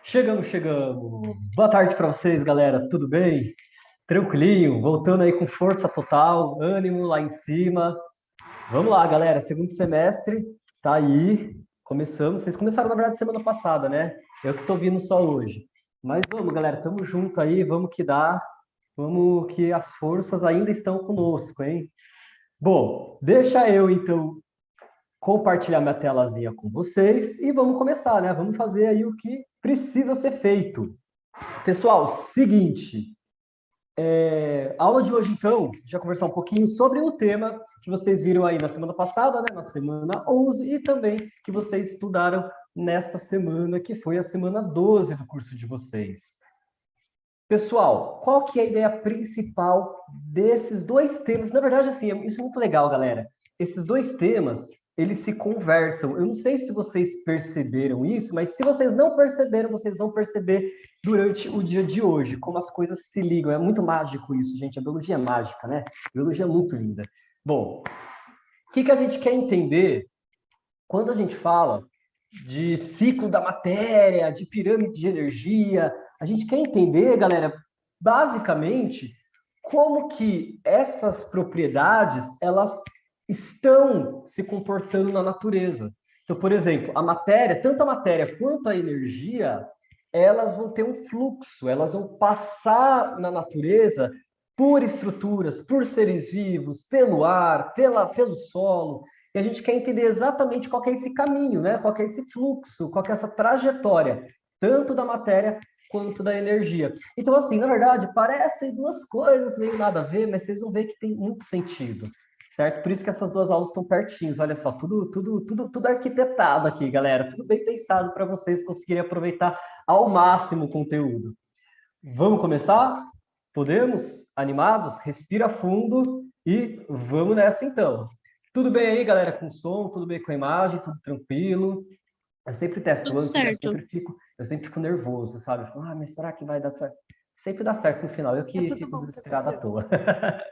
Chegamos. Boa tarde para vocês, galera. Tudo bem? Tranquilinho? Voltando aí com força total, ânimo lá em cima. Vamos lá, galera. Segundo semestre tá aí. Começamos. Vocês começaram, na verdade, semana passada, né? Eu que tô vindo só hoje. Mas vamos, galera. Tamo junto aí. Vamos que dá. Vamos que as forças ainda estão conosco, hein? Bom, deixa eu, então, compartilhar minha telazinha com vocês e vamos começar, né? Vamos fazer aí o que precisa ser feito. Pessoal, seguinte, a aula de hoje, então, já conversar um pouquinho sobre o tema que vocês viram aí na semana passada, né? Na semana 11, e também que vocês estudaram nessa semana, que foi a semana 12 do curso de vocês. Pessoal, qual que é a ideia principal desses dois temas? Na verdade, assim, isso é muito legal, galera. Esses dois temas, eles se conversam. Eu não sei se vocês perceberam isso, mas se vocês não perceberam, vocês vão perceber durante o dia de hoje, como as coisas se ligam. É muito mágico isso, gente. A biologia é mágica, né? A biologia é muito linda. Bom, o que a gente quer entender quando a gente fala de ciclo da matéria, de pirâmide de energia? A gente quer entender, galera, basicamente, como que essas propriedades, elas estão se comportando na natureza. Então, por exemplo, a matéria, tanto a matéria quanto a energia, elas vão ter um fluxo, elas vão passar na natureza por estruturas, por seres vivos, pelo ar, pelo solo. E a gente quer entender exatamente qual é esse caminho, né? Qual é esse fluxo, qual é essa trajetória, tanto da matéria quanto da energia. Então, assim, na verdade, parecem duas coisas meio nada a ver, mas vocês vão ver que tem muito sentido, certo? Por isso que essas duas aulas estão pertinhos. Olha só, tudo arquitetado aqui, galera. Tudo bem pensado para vocês conseguirem aproveitar ao máximo o conteúdo. Vamos começar? Podemos? Animados? Respira fundo e vamos nessa então. Tudo bem aí, galera, com som? Tudo bem com a imagem? Tudo tranquilo? Eu sempre testo Tudo antes, certo. eu sempre fico nervoso, sabe? Mas será que vai dar certo? Sempre dá certo no final, eu É que tudo fico bom, você desesperado à consegue. toa.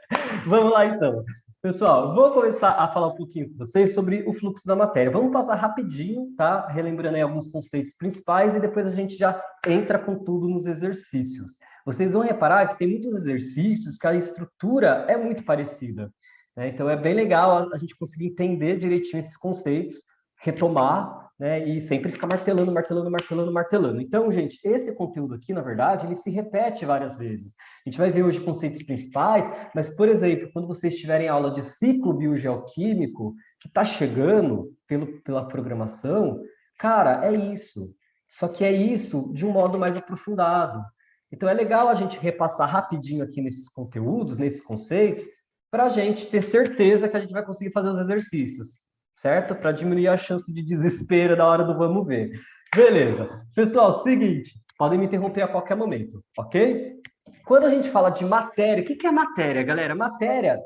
Vamos lá, então. Pessoal, vou começar a falar um pouquinho com vocês sobre o fluxo da matéria. Vamos passar rapidinho, tá? Relembrando aí alguns conceitos principais e depois a gente já entra com tudo nos exercícios. Vocês vão reparar que tem muitos exercícios que a estrutura é muito parecida, né? Então, é bem legal a gente conseguir entender direitinho esses conceitos, retomar, né, e sempre ficar martelando, martelando, martelando, martelando. Então, gente, esse conteúdo aqui, na verdade, ele se repete várias vezes. A gente vai ver hoje conceitos principais, mas, por exemplo, quando vocês tiverem aula de ciclo biogeoquímico, que está chegando pela programação, cara, é isso. Só que é isso de um modo mais aprofundado. Então, é legal a gente repassar rapidinho aqui nesses conteúdos, nesses conceitos, para a gente ter certeza que a gente vai conseguir fazer os exercícios, certo? Para diminuir a chance de desespero na hora do vamos ver. Beleza. Pessoal, seguinte, podem me interromper a qualquer momento, ok? Quando a gente fala de matéria, o que é matéria, galera? Matéria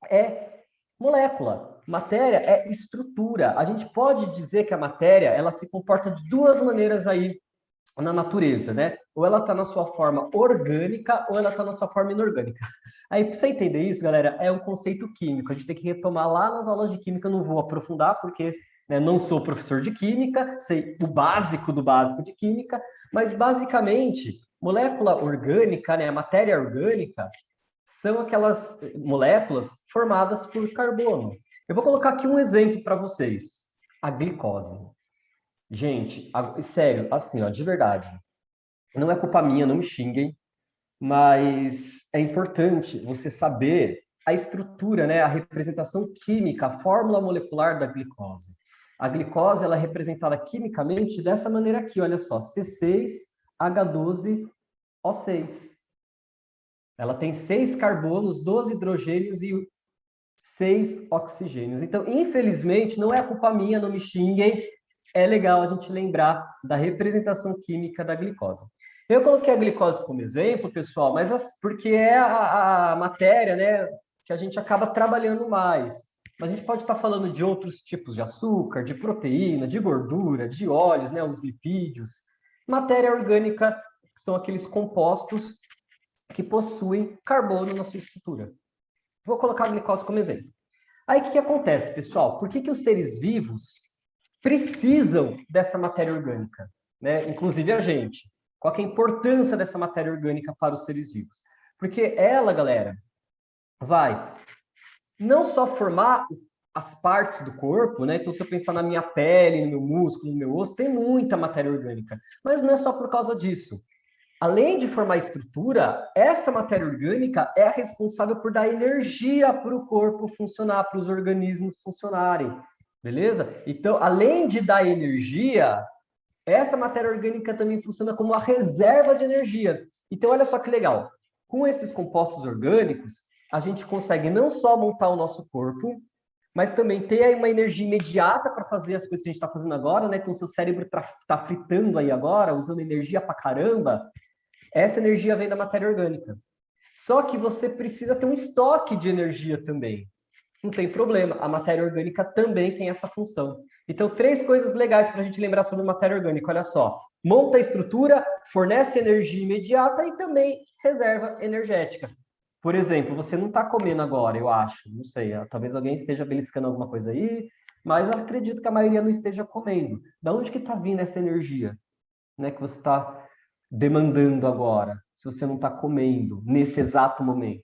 é molécula. Matéria é estrutura. A gente pode dizer que a matéria, ela se comporta de duas maneiras aí na natureza, né? Ou ela está na sua forma orgânica ou ela está na sua forma inorgânica. Aí, para você entender isso, galera, é um conceito químico. A gente tem que retomar lá nas aulas de química, eu não vou aprofundar, porque né, não sou professor de química, sei o básico do básico de química, mas basicamente, molécula orgânica, né, a matéria orgânica, são aquelas moléculas formadas por carbono. Eu vou colocar aqui um exemplo para vocês: a glicose. Gente, sério, assim, ó, de verdade, não é culpa minha, não me xinguem, mas é importante você saber a estrutura, né, a representação química, a fórmula molecular da glicose. A glicose ela é representada quimicamente dessa maneira aqui, olha só, C6H12O6. Ela tem 6 carbonos, 12 hidrogênios e 6 oxigênios. Então, infelizmente, não é culpa minha, não me xinguem, é legal a gente lembrar da representação química da glicose. Eu coloquei a glicose como exemplo, pessoal, mas porque é a matéria, né, que a gente acaba trabalhando mais. Mas a gente pode estar falando de outros tipos de açúcar, de proteína, de gordura, de óleos, né, os lipídios. Matéria orgânica são aqueles compostos que possuem carbono na sua estrutura. Vou colocar a glicose como exemplo. Aí, o que acontece, pessoal? Por que os seres vivos precisam dessa matéria orgânica? né? Inclusive a gente. Qual que é a importância dessa matéria orgânica para os seres vivos? Porque ela, galera, vai não só formar as partes do corpo, né? Então, se eu pensar na minha pele, no meu músculo, no meu osso, tem muita matéria orgânica. Mas não é só por causa disso. Além de formar estrutura, essa matéria orgânica é a responsável por dar energia para o corpo funcionar, para os organismos funcionarem, beleza? Então, além de dar energia, essa matéria orgânica também funciona como uma reserva de energia. Então, olha só que legal. Com esses compostos orgânicos, a gente consegue não só montar o nosso corpo, mas também ter uma energia imediata para fazer as coisas que a gente está fazendo agora, né? Então, seu cérebro está fritando aí agora, usando energia para caramba. Essa energia vem da matéria orgânica. Só que você precisa ter um estoque de energia também. Não tem problema, a matéria orgânica também tem essa função. Então, 3 coisas legais para a gente lembrar sobre matéria orgânica. Olha só, monta a estrutura, fornece energia imediata e também reserva energética. Por exemplo, você não está comendo agora, eu acho, não sei, talvez alguém esteja beliscando alguma coisa aí, mas acredito que a maioria não esteja comendo. Da onde que está vindo essa energia, né, que você está demandando agora, se você não está comendo nesse exato momento?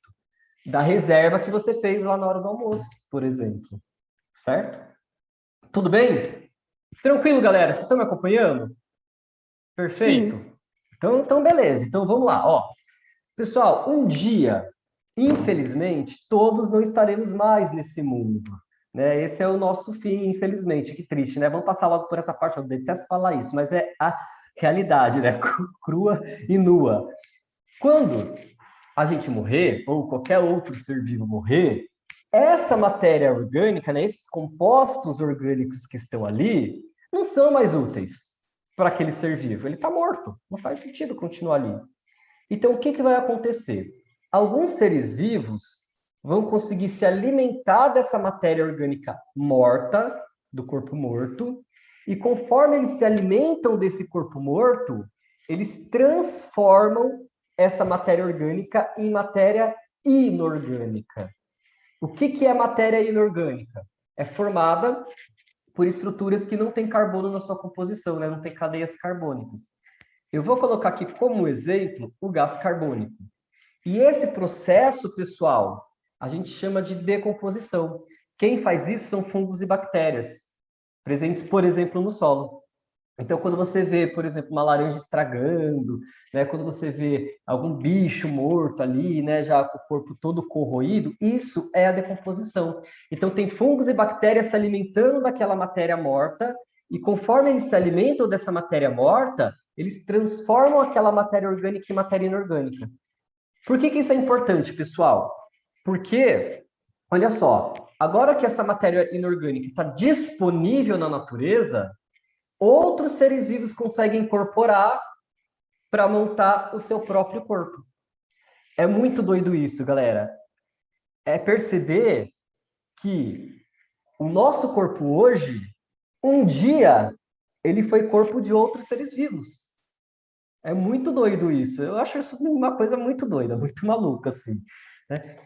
Da reserva que você fez lá na hora do almoço, por exemplo. Certo? Tudo bem? Tranquilo, galera? Vocês estão me acompanhando? Perfeito. Sim. Então beleza. Então vamos lá. Ó, pessoal, um dia, infelizmente, todos não estaremos mais nesse mundo. Né? Esse é o nosso fim, infelizmente. Que triste, né? Vamos passar logo por essa parte. Eu detesto falar isso, mas é a realidade, né? Crua e nua. Quando a gente morrer, ou qualquer outro ser vivo morrer, essa matéria orgânica, né, esses compostos orgânicos que estão ali, não são mais úteis para aquele ser vivo. Ele está morto, não faz sentido continuar ali. Então, o que, que vai acontecer? Alguns seres vivos vão conseguir se alimentar dessa matéria orgânica morta, do corpo morto, e conforme eles se alimentam desse corpo morto, eles transformam essa matéria orgânica em matéria inorgânica. O que, que é matéria inorgânica? É formada por estruturas que não têm carbono na sua composição, né? Não tem cadeias carbônicas. Eu vou colocar aqui como exemplo o gás carbônico. E esse processo, pessoal, a gente chama de decomposição. Quem faz isso são fungos e bactérias, presentes, por exemplo, no solo. Então, quando você vê, por exemplo, uma laranja estragando, né, quando você vê algum bicho morto ali, né, já com o corpo todo corroído, isso é a decomposição. Então, tem fungos e bactérias se alimentando daquela matéria morta, e conforme eles se alimentam dessa matéria morta, eles transformam aquela matéria orgânica em matéria inorgânica. Por que que isso é importante, pessoal? Porque, olha só, agora que essa matéria inorgânica está disponível na natureza, outros seres vivos conseguem incorporar para montar o seu próprio corpo. É muito doido isso, galera. É perceber que o nosso corpo hoje, um dia, ele foi corpo de outros seres vivos. É muito doido isso. Eu acho isso uma coisa muito doida, muito maluca, assim. Né?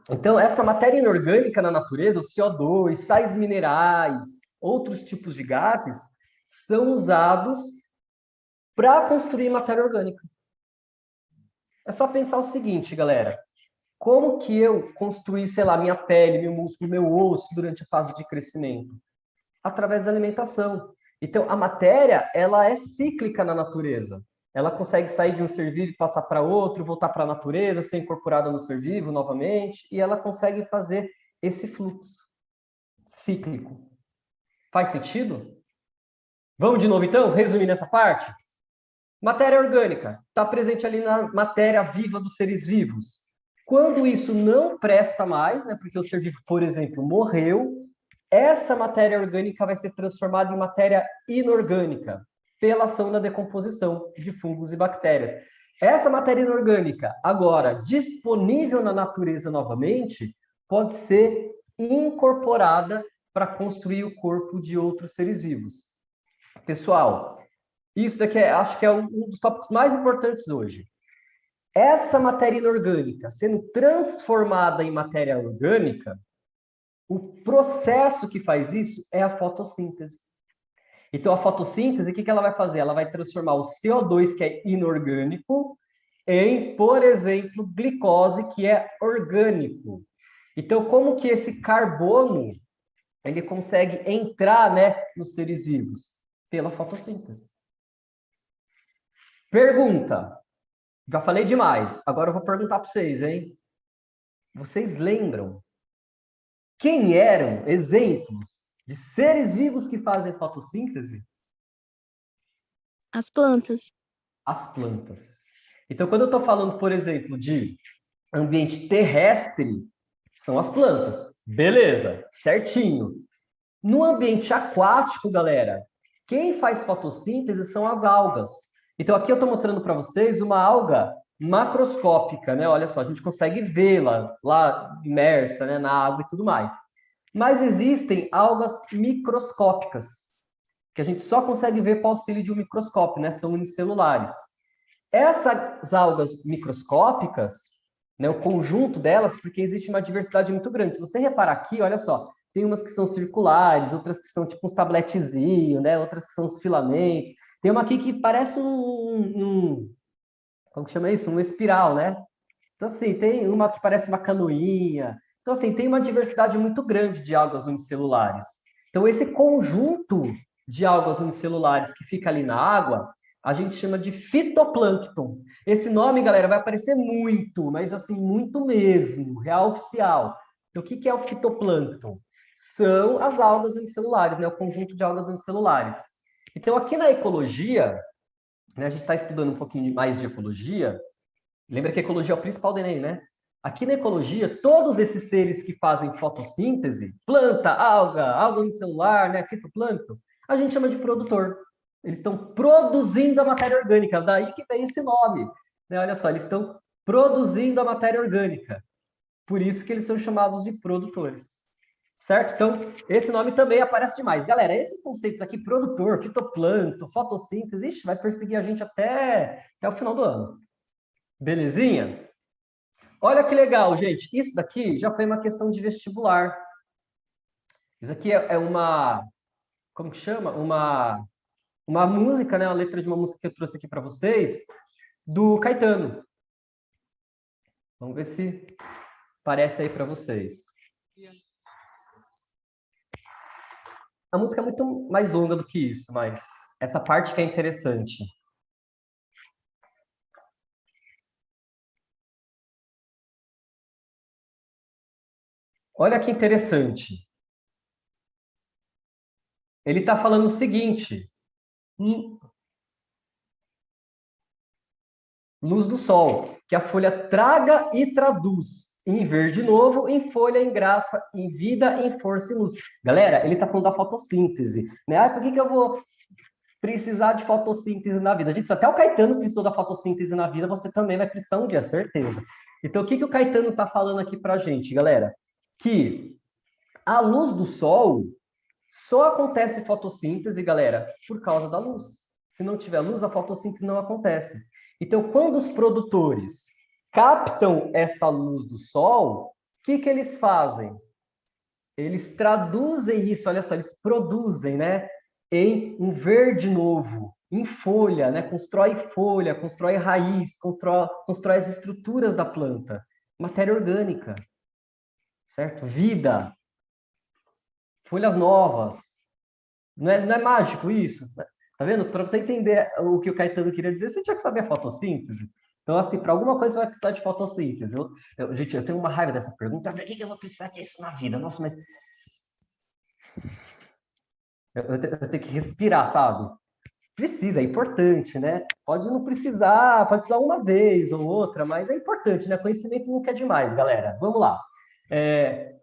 Então, essa matéria inorgânica na natureza, o CO2, sais minerais, outros tipos de gases, são usados para construir matéria orgânica. É só pensar o seguinte, galera. Como que eu construí, sei lá, minha pele, meu músculo, meu osso durante a fase de crescimento? Através da alimentação. Então, a matéria, ela é cíclica na natureza. Ela consegue sair de um ser vivo e passar para outro, voltar para a natureza, ser incorporada no ser vivo novamente, e ela consegue fazer esse fluxo cíclico. Faz sentido? Vamos de novo, então, resumir nessa parte? Matéria orgânica está presente ali na matéria viva dos seres vivos. Quando isso não presta mais, né, porque o ser vivo, por exemplo, morreu, essa matéria orgânica vai ser transformada em matéria inorgânica pela ação da decomposição de fungos e bactérias. Essa matéria inorgânica, agora disponível na natureza novamente, pode ser incorporada para construir o corpo de outros seres vivos. Pessoal, isso daqui acho que é um dos tópicos mais importantes hoje. Essa matéria inorgânica sendo transformada em matéria orgânica, o processo que faz isso é a fotossíntese. Então, a fotossíntese, o que ela vai fazer? Ela vai transformar o CO2, que é inorgânico, em, por exemplo, glicose, que é orgânico. Então, como que esse carbono ele consegue entrar, né, nos seres vivos? Pela fotossíntese. Pergunta. Já falei demais. Agora eu vou perguntar para vocês, hein? Vocês lembram quem eram exemplos de seres vivos que fazem fotossíntese? As plantas. As plantas. Então, quando eu estou falando, por exemplo, de ambiente terrestre, são as plantas. Beleza, certinho. No ambiente aquático, galera, quem faz fotossíntese são as algas. Então, aqui eu estou mostrando para vocês uma alga macroscópica, né? Olha só, a gente consegue vê-la lá imersa, né, na água e tudo mais. Mas existem algas microscópicas, que a gente só consegue ver com o auxílio de um microscópio, né? São unicelulares. Essas algas microscópicas, né, o conjunto delas, porque existe uma diversidade muito grande. Se você reparar aqui, olha só, tem umas que são circulares, outras que são tipo uns tabletezinhos, né, outras que são os filamentos. Tem uma aqui que parece como que chama isso? Um espiral, né? Então, assim, tem uma que parece uma canoinha. Então, assim, tem uma diversidade muito grande de algas unicelulares. Então, esse conjunto de algas unicelulares que fica ali na água, a gente chama de fitoplâncton. Esse nome, galera, vai aparecer muito, mas assim, muito mesmo, real oficial. Então, o que é o fitoplâncton? São as algas unicelulares, né? O conjunto de algas unicelulares. Então, aqui na ecologia, né, a gente está estudando um pouquinho mais de ecologia. Lembra que a ecologia é o principal do Enem, né? Aqui na ecologia, todos esses seres que fazem fotossíntese, planta, alga unicelular, né, fitoplâncton, a gente chama de produtor. Eles estão produzindo a matéria orgânica, daí que vem esse nome. Né? Olha só, eles estão produzindo a matéria orgânica. Por isso que eles são chamados de produtores. Certo? Então, esse nome também aparece demais. Galera, esses conceitos aqui, produtor, fitoplâncton, fotossíntese, ixi, vai perseguir a gente até o final do ano. Belezinha? Olha que legal, gente. Isso daqui já foi uma questão de vestibular. Isso aqui é uma, como que chama? Uma música, né? Uma letra de uma música que eu trouxe aqui para vocês, do Caetano. Vamos ver se parece aí para vocês. A música é muito mais longa do que isso, mas essa parte que é interessante. Olha que interessante. Ele está falando o seguinte: luz do sol, que a folha traga e traduz em verde novo, em folha, em graça, em vida, em força e luz. Galera, ele está falando da fotossíntese, né? Ah, por que eu vou precisar de fotossíntese na vida? Gente, se até o Caetano precisou da fotossíntese na vida, você também vai precisar um dia, certeza. Então, o que o Caetano está falando aqui para a gente, galera? Que a luz do sol só acontece fotossíntese, galera, por causa da luz. Se não tiver luz, a fotossíntese não acontece. Então, quando os produtores captam essa luz do sol, o que eles fazem? Eles traduzem isso, olha só, eles produzem, né, em um verde novo, em folha, né, constrói raiz, constrói as estruturas da planta, matéria orgânica, certo? Vida, folhas novas. Não é mágico isso? Tá vendo? Para você entender o que o Caetano queria dizer, você tinha que saber a fotossíntese. Então, assim, para alguma coisa você vai precisar de fotossíntese. Gente, eu tenho uma raiva dessa pergunta. Por que eu vou precisar disso na vida? Nossa, mas eu tenho que respirar, sabe? Precisa, é importante, né? Pode precisar uma vez ou outra, mas é importante, né? Conhecimento nunca é demais, galera. Vamos lá.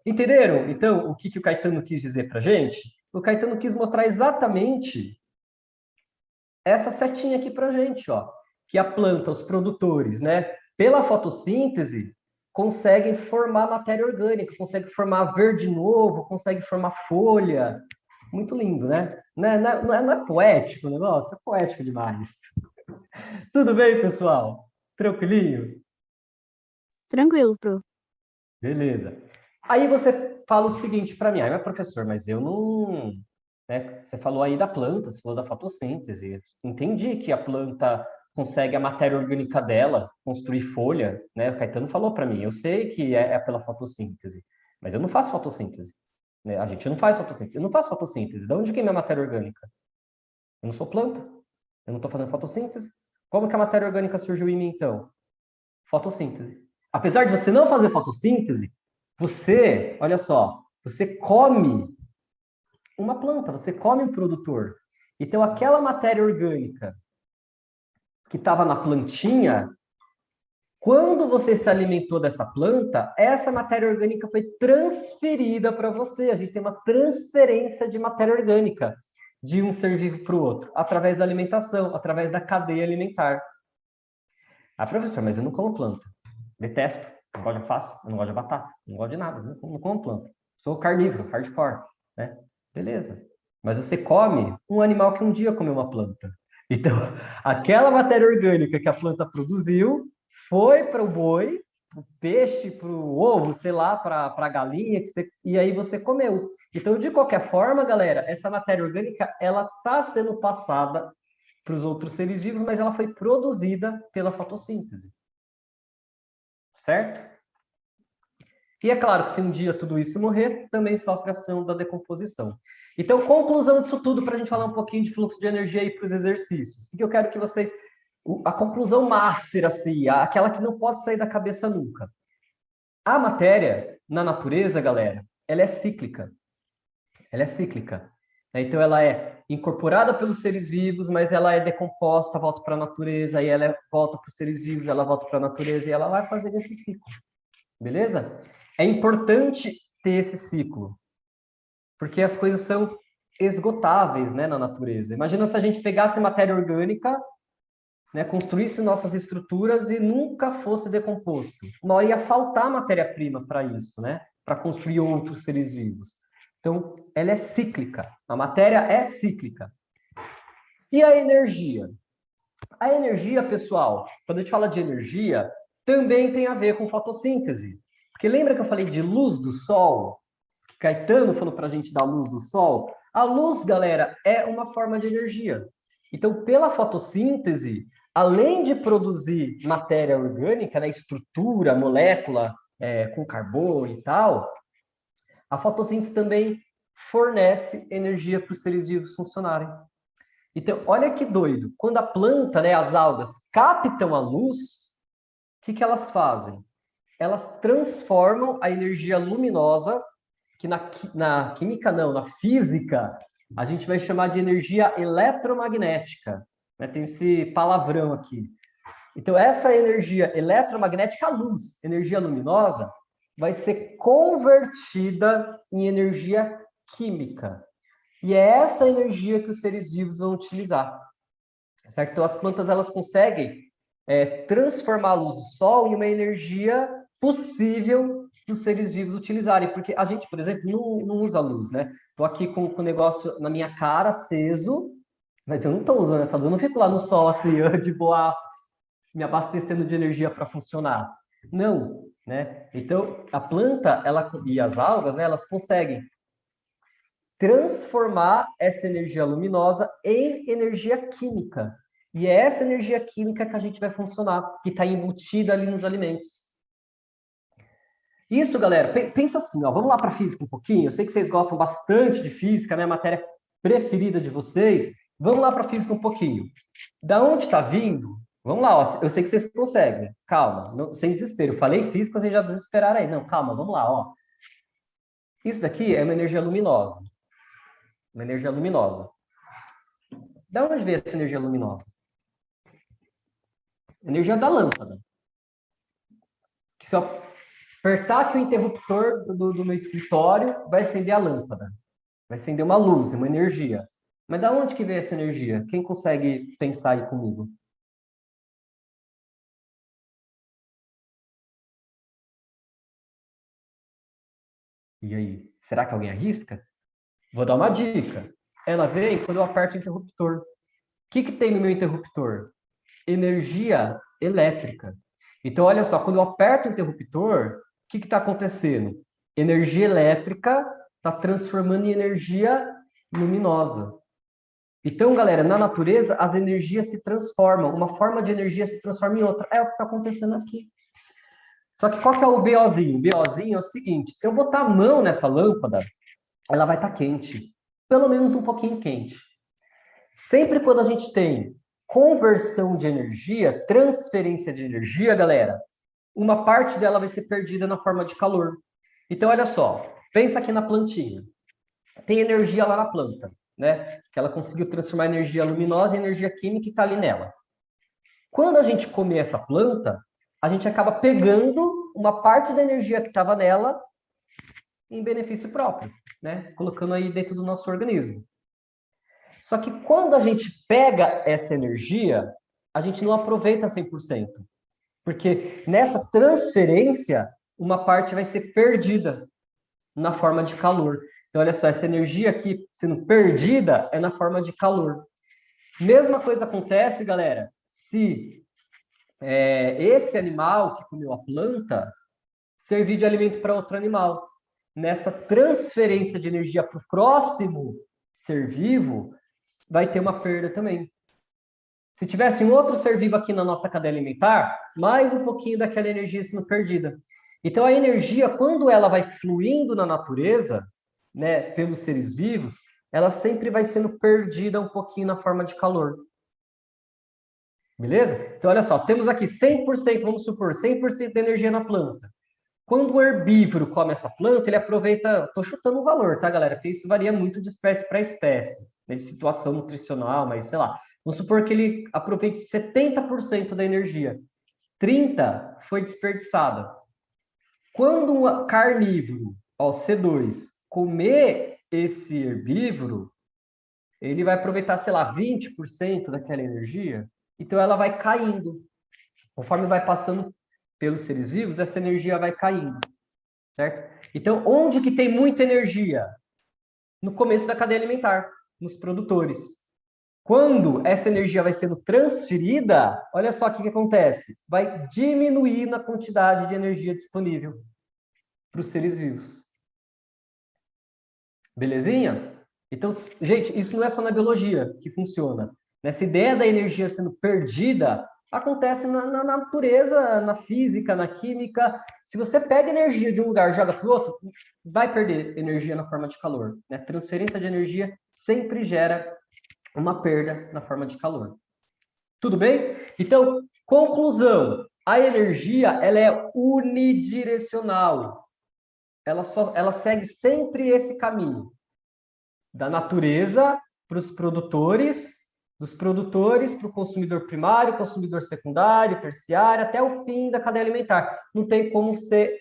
Entenderam, então, o que o Caetano quis dizer para gente? O Caetano quis mostrar exatamente essa setinha aqui para gente, ó, que a planta, os produtores, né, pela fotossíntese, conseguem formar matéria orgânica, conseguem formar verde novo, conseguem formar folha. Muito lindo, né? Não é poético o negócio? É poético demais. Tudo bem, pessoal? Tranquilinho? Tranquilo, Pro. Beleza. Aí você fala o seguinte para mim, mas professor, mas eu não né? Você falou aí da planta, você falou da fotossíntese. Entendi que a planta consegue a matéria orgânica dela construir folha, né? O Caetano falou para mim, eu sei que é pela fotossíntese, mas eu não faço fotossíntese, né? A gente não faz fotossíntese. Eu não faço fotossíntese. De onde que é minha matéria orgânica? Eu não sou planta. Eu não estou fazendo fotossíntese. Como que a matéria orgânica surgiu em mim, então? Fotossíntese. Apesar de você não fazer fotossíntese, você, olha só, você come uma planta, você come um produtor. Então, aquela matéria orgânica que estava na plantinha, quando você se alimentou dessa planta, essa matéria orgânica foi transferida para você. A gente tem uma transferência de matéria orgânica de um ser vivo para o outro, através da alimentação, através da cadeia alimentar. Ah, professor, mas eu não como planta. Detesto. Não gosto de alface, eu não gosto de batata, não gosto de nada, não como planta. Sou carnívoro, hardcore, né? Beleza. Mas você come um animal que um dia comeu uma planta. Então, aquela matéria orgânica que a planta produziu foi para o boi, para o peixe, para o ovo, sei lá, para a galinha, e aí você comeu. Então, de qualquer forma, galera, essa matéria orgânica, ela está sendo passada para os outros seres vivos, mas ela foi produzida pela fotossíntese. Certo? E é claro que se um dia tudo isso morrer, também sofre a ação da decomposição. Então, conclusão disso tudo, para a gente falar um pouquinho de fluxo de energia aí para os exercícios. O que eu quero que vocês... A conclusão master, assim, aquela que não pode sair da cabeça nunca. A matéria, na natureza, galera, ela é cíclica. Ela é cíclica. Então, ela é incorporada pelos seres vivos, mas ela é decomposta, volta para a natureza, aí ela volta para os seres vivos, ela volta para a natureza, e ela vai fazer esse ciclo. Beleza? É importante ter esse ciclo, porque as coisas são esgotáveis, né, na natureza. Imagina se a gente pegasse matéria orgânica, né, construísse nossas estruturas e nunca fosse decomposto. Uma hora ia faltar matéria-prima para isso, né, para construir outros seres vivos. Então, ela é cíclica. A matéria é cíclica. E a energia? A energia, pessoal, quando a gente fala de energia, também tem a ver com fotossíntese. Porque lembra que eu falei de luz do sol? Que Caetano falou para a gente da luz do sol? A luz, galera, é uma forma de energia. Então, pela fotossíntese, além de produzir matéria orgânica, né, estrutura, molécula, com carbono e tal, a fotossíntese também fornece energia para os seres vivos funcionarem. Então, olha que doido. Quando a planta, né, as algas, captam a luz, o que elas fazem? Elas transformam a energia luminosa, que na química não, na física, a gente vai chamar de energia eletromagnética. Né? Tem esse palavrão aqui. Então, essa energia eletromagnética, a luz, energia luminosa, vai ser convertida em energia química. E é essa energia que os seres vivos vão utilizar. Certo? Então, as plantas elas conseguem transformar a luz do sol em uma energia possível dos seres vivos utilizarem. Porque a gente, por exemplo, não usa luz, né? Estou aqui com o negócio na minha cara, aceso, mas eu não estou usando essa luz. Eu não fico lá no sol, assim, de boa, me abastecendo de energia para funcionar. Não, né? Então, a planta e as algas, né, elas conseguem transformar essa energia luminosa em energia química. E é essa energia química que a gente vai funcionar, que está embutida ali nos alimentos. Isso, galera, pensa assim, ó, vamos lá para a física um pouquinho. Eu sei que vocês gostam bastante de física, né? A matéria preferida de vocês. Vamos lá para a física um pouquinho. Da onde está vindo? Vamos lá, ó, eu sei que vocês conseguem. Calma, não, sem desespero. Falei física, vocês já desesperaram aí. Não, calma, vamos lá, ó. Isso daqui é uma energia luminosa. Uma energia luminosa. Da onde veio essa energia luminosa? Energia da lâmpada. Que se eu apertar aqui o interruptor do meu escritório, vai acender a lâmpada. Vai acender uma luz, uma energia. Mas da onde que veio essa energia? Quem consegue pensar aí comigo? E aí? Será que alguém arrisca? Vou dar uma dica. Ela vem quando eu aperto o interruptor. O que tem no meu interruptor? Energia elétrica. Então, olha só, quando eu aperto o interruptor, o que está acontecendo? Energia elétrica está transformando em energia luminosa. Então, galera, na natureza, as energias se transformam. Uma forma de energia se transforma em outra. É o que está acontecendo aqui. Só que qual que é o BOzinho? O BOzinho é o seguinte, se eu botar a mão nessa lâmpada, ela vai estar quente. Pelo menos um pouquinho quente. Sempre quando a gente tem conversão de energia, transferência de energia, galera, uma parte dela vai ser perdida na forma de calor. Então, olha só, pensa aqui na plantinha. Tem energia lá na planta, né? Que ela conseguiu transformar energia luminosa em energia química e está ali nela. Quando a gente come essa planta, a gente acaba pegando uma parte da energia que estava nela em benefício próprio, né? Colocando aí dentro do nosso organismo. Só que quando a gente pega essa energia, a gente não aproveita 100%. Porque nessa transferência, uma parte vai ser perdida na forma de calor. Então, olha só, essa energia aqui sendo perdida é na forma de calor. Mesma coisa acontece, galera, se esse animal que comeu a planta servir de alimento para outro animal. Nessa transferência de energia para o próximo ser vivo, vai ter uma perda também. Se tivesse um outro ser vivo aqui na nossa cadeia alimentar, mais um pouquinho daquela energia sendo perdida. Então, a energia, quando ela vai fluindo na natureza, né, pelos seres vivos, ela sempre vai sendo perdida um pouquinho na forma de calor. Beleza? Então, olha só, temos aqui 100%, vamos supor, 100% de energia na planta. Quando o herbívoro come essa planta, ele aproveita, estou chutando o valor, tá, galera? Porque isso varia muito de espécie para espécie, né, de situação nutricional, mas sei lá. Vamos supor que ele aproveite 70% da energia. 30% foi desperdiçada. Quando um carnívoro, ó, C2, comer esse herbívoro, ele vai aproveitar, sei lá, 20% daquela energia, então ela vai caindo. Conforme vai passando pelos seres vivos, essa energia vai caindo, certo? Então, onde que tem muita energia? No começo da cadeia alimentar, nos produtores. Quando essa energia vai sendo transferida, olha só o que acontece. Vai diminuir na quantidade de energia disponível para os seres vivos. Belezinha? Então, gente, isso não é só na biologia que funciona. Nessa ideia da energia sendo perdida, acontece na natureza, na física, na química. Se você pega energia de um lugar e joga para o outro, vai perder energia na forma de calor, né? Transferência de energia sempre gera uma perda na forma de calor. Tudo bem? Então, conclusão. A energia, ela é unidirecional. Ela segue sempre esse caminho. Da natureza para os produtores, dos produtores para o consumidor primário, consumidor secundário, terciário, até o fim da cadeia alimentar. Não tem como ser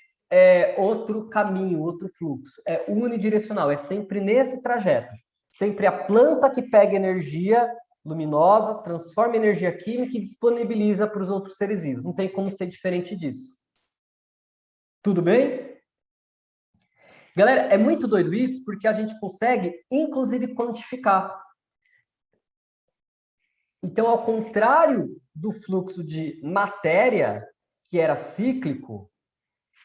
outro caminho, outro fluxo. É unidirecional, é sempre nesse trajeto. Sempre a planta que pega energia luminosa, transforma energia química e disponibiliza para os outros seres vivos. Não tem como ser diferente disso. Tudo bem? Galera, é muito doido isso, porque a gente consegue, inclusive, quantificar. Então, ao contrário do fluxo de matéria, que era cíclico,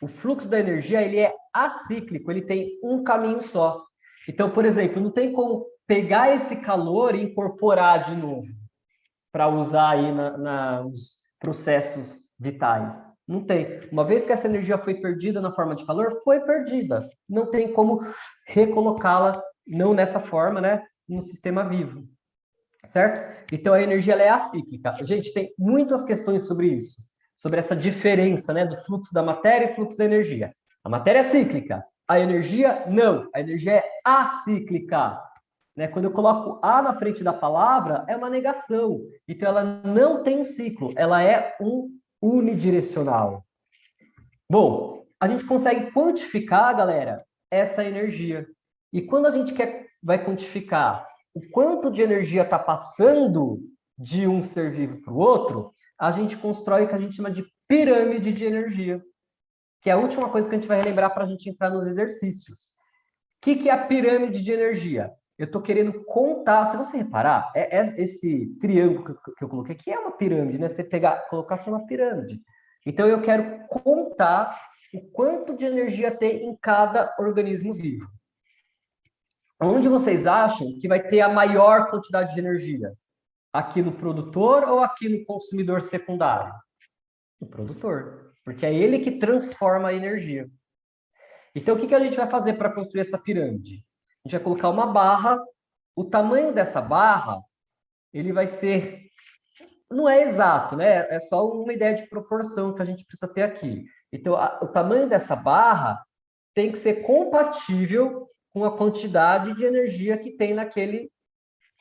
o fluxo da energia ele é acíclico, ele tem um caminho só. Então, por exemplo, não tem como pegar esse calor e incorporar de novo para usar aí nos processos vitais. Não tem. Uma vez que essa energia foi perdida na forma de calor, foi perdida. Não tem como recolocá-la, não nessa forma, né, no sistema vivo. Certo? Então, a energia ela é acíclica. Gente, tem muitas questões sobre isso, sobre essa diferença, né, do fluxo da matéria e fluxo da energia. A matéria é cíclica, a energia não. A energia é acíclica. Né? Quando eu coloco A na frente da palavra, é uma negação. Então, ela não tem um ciclo, ela é um unidirecional. Bom, a gente consegue quantificar, galera, essa energia. E quando a gente vai quantificar o quanto de energia está passando de um ser vivo para o outro, a gente constrói o que a gente chama de pirâmide de energia, que é a última coisa que a gente vai relembrar para a gente entrar nos exercícios. O que é a pirâmide de energia? Eu estou querendo contar, se você reparar, esse triângulo que eu coloquei aqui é uma pirâmide, né? Você colocar assim uma pirâmide. Então, eu quero contar o quanto de energia tem em cada organismo vivo. onde vocês acham que vai ter a maior quantidade de energia? Aqui no produtor ou aqui no consumidor secundário? No produtor, porque é ele que transforma a energia. Então, o que a gente vai fazer para construir essa pirâmide? A gente vai colocar uma barra, o tamanho dessa barra, ele vai ser... Não é exato, né? É só uma ideia de proporção que a gente precisa ter aqui. Então, o tamanho dessa barra tem que ser compatível com a quantidade de energia que tem naquele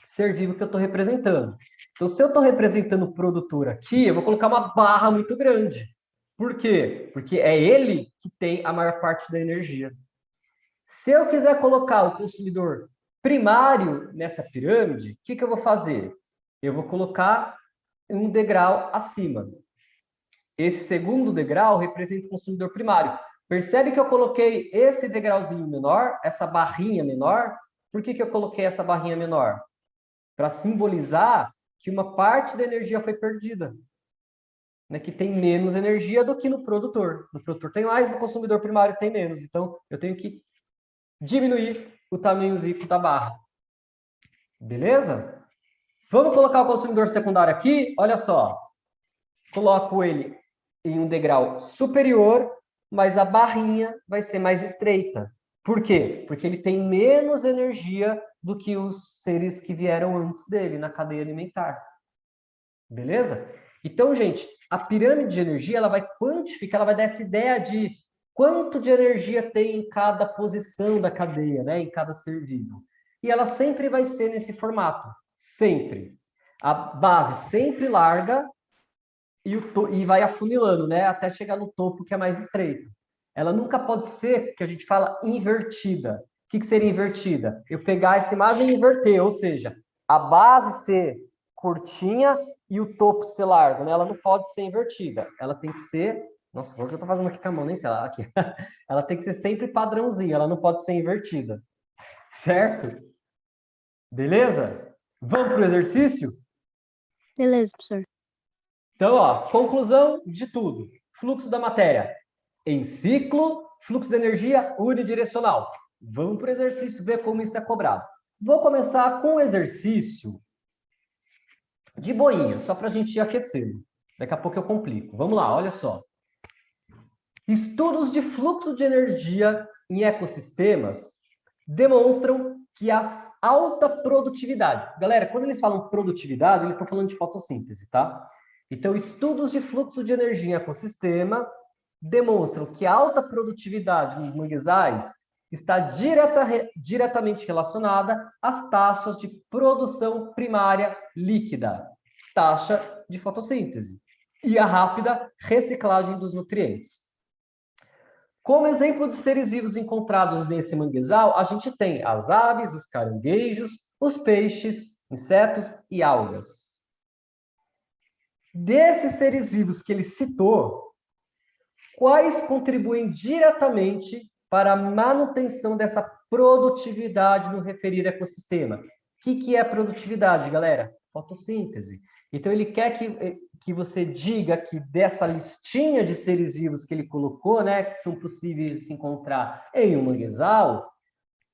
ser vivo que eu estou representando. Então, se eu estou representando o produtor aqui, eu vou colocar uma barra muito grande. Por quê? Porque é ele que tem a maior parte da energia. Se eu quiser colocar o consumidor primário nessa pirâmide, o que eu vou fazer? Eu vou colocar um degrau acima. Esse segundo degrau representa o consumidor primário. Percebe que eu coloquei esse degrauzinho menor, essa barrinha menor? Por que eu coloquei essa barrinha menor? Para simbolizar que uma parte da energia foi perdida. Né, que tem menos energia do que no produtor. No produtor tem mais, no consumidor primário tem menos. Então, eu tenho que diminuir o tamanhozinho da barra. Beleza? Vamos colocar o consumidor secundário aqui. Olha só. Coloco ele em um degrau superior, mas a barrinha vai ser mais estreita. Por quê? Porque ele tem menos energia do que os seres que vieram antes dele na cadeia alimentar. Beleza? Então, gente, a pirâmide de energia, ela vai quantificar, ela vai dar essa ideia de quanto de energia tem em cada posição da cadeia, né? Em cada ser vivo. E ela sempre vai ser nesse formato. Sempre. A base sempre larga e vai afunilando, né? Até chegar no topo, que é mais estreito. Ela nunca pode ser, que a gente fala, invertida. O que seria invertida? Eu pegar essa imagem e inverter, ou seja, a base ser curtinha e o topo ser largo, né? Ela não pode ser invertida. Ela tem que ser... Nossa, o que eu estou fazendo aqui com a mão, nem sei lá. Aqui. Ela tem que ser sempre padrãozinha, ela não pode ser invertida. Certo? Beleza? Vamos para o exercício? Beleza, professor. Então, ó, conclusão de tudo. Fluxo da matéria em ciclo, fluxo de energia unidirecional. Vamos para o exercício ver como isso é cobrado. Vou começar com o exercício de boinha, só para a gente ir aquecendo. Daqui a pouco eu complico. Vamos lá, olha só. Estudos de fluxo de energia em ecossistemas demonstram que a alta produtividade... Galera, quando eles falam produtividade, eles estão falando de fotossíntese, tá? Então, estudos de fluxo de energia em ecossistema demonstram que a alta produtividade nos manguezais está diretamente relacionada às taxas de produção primária líquida, taxa de fotossíntese, e a rápida reciclagem dos nutrientes. Como exemplo de seres vivos encontrados nesse manguezal, a gente tem as aves, os caranguejos, os peixes, insetos e algas. Desses seres vivos que ele citou, quais contribuem diretamente para a manutenção dessa produtividade no referido ecossistema? O que é produtividade, galera? Fotossíntese. Então, ele quer que você diga que dessa listinha de seres vivos que ele colocou, né, que são possíveis de se encontrar em um manguezal,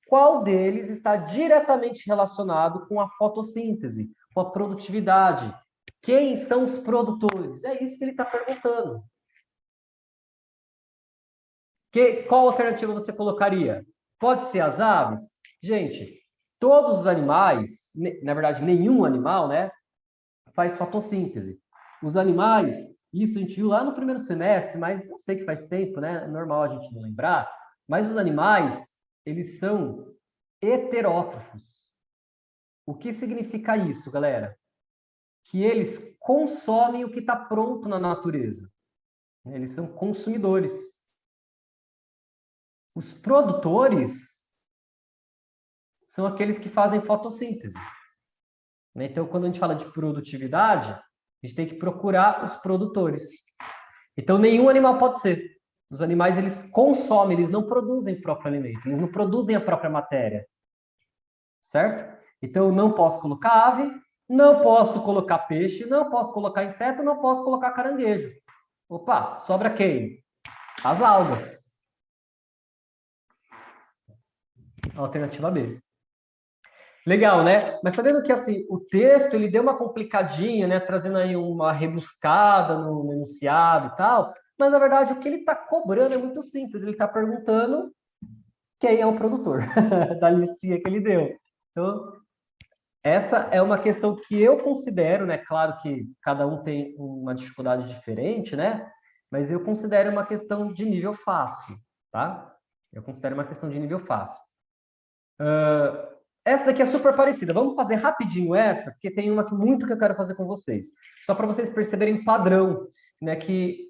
qual deles está diretamente relacionado com a fotossíntese, com a produtividade? Quem são os produtores? É isso que ele está perguntando. Qual alternativa você colocaria? Pode ser as aves? Gente, todos os animais, na verdade, nenhum animal, né, faz fotossíntese. Os animais, isso a gente viu lá no primeiro semestre, mas eu sei que faz tempo, né? É normal a gente não lembrar, mas os animais, eles são heterótrofos. O que significa isso, galera? Que eles consomem o que está pronto na natureza. Eles são consumidores. Os produtores são aqueles que fazem fotossíntese. Então, quando a gente fala de produtividade, a gente tem que procurar os produtores. Então, nenhum animal pode ser. Os animais, eles consomem, eles não produzem o próprio alimento, eles não produzem a própria matéria. Certo? Então, eu não posso colocar ave, não posso colocar peixe, não posso colocar inseto, não posso colocar caranguejo. Opa, sobra quem? As algas. Alternativa B. Legal, né? Mas sabendo que assim, o texto ele deu uma complicadinha, né? Trazendo aí uma rebuscada no enunciado e tal. Mas na verdade o que ele está cobrando é muito simples. Ele está perguntando quem é o produtor da listinha que ele deu. Então, essa é uma questão que eu considero, né? Claro que cada um tem uma dificuldade diferente, né? Mas eu considero uma questão de nível fácil, tá? Eu considero uma questão de nível fácil. Essa daqui é super parecida. Vamos fazer rapidinho essa, porque tem uma muito que eu quero fazer com vocês. Só para vocês perceberem padrão, né? Que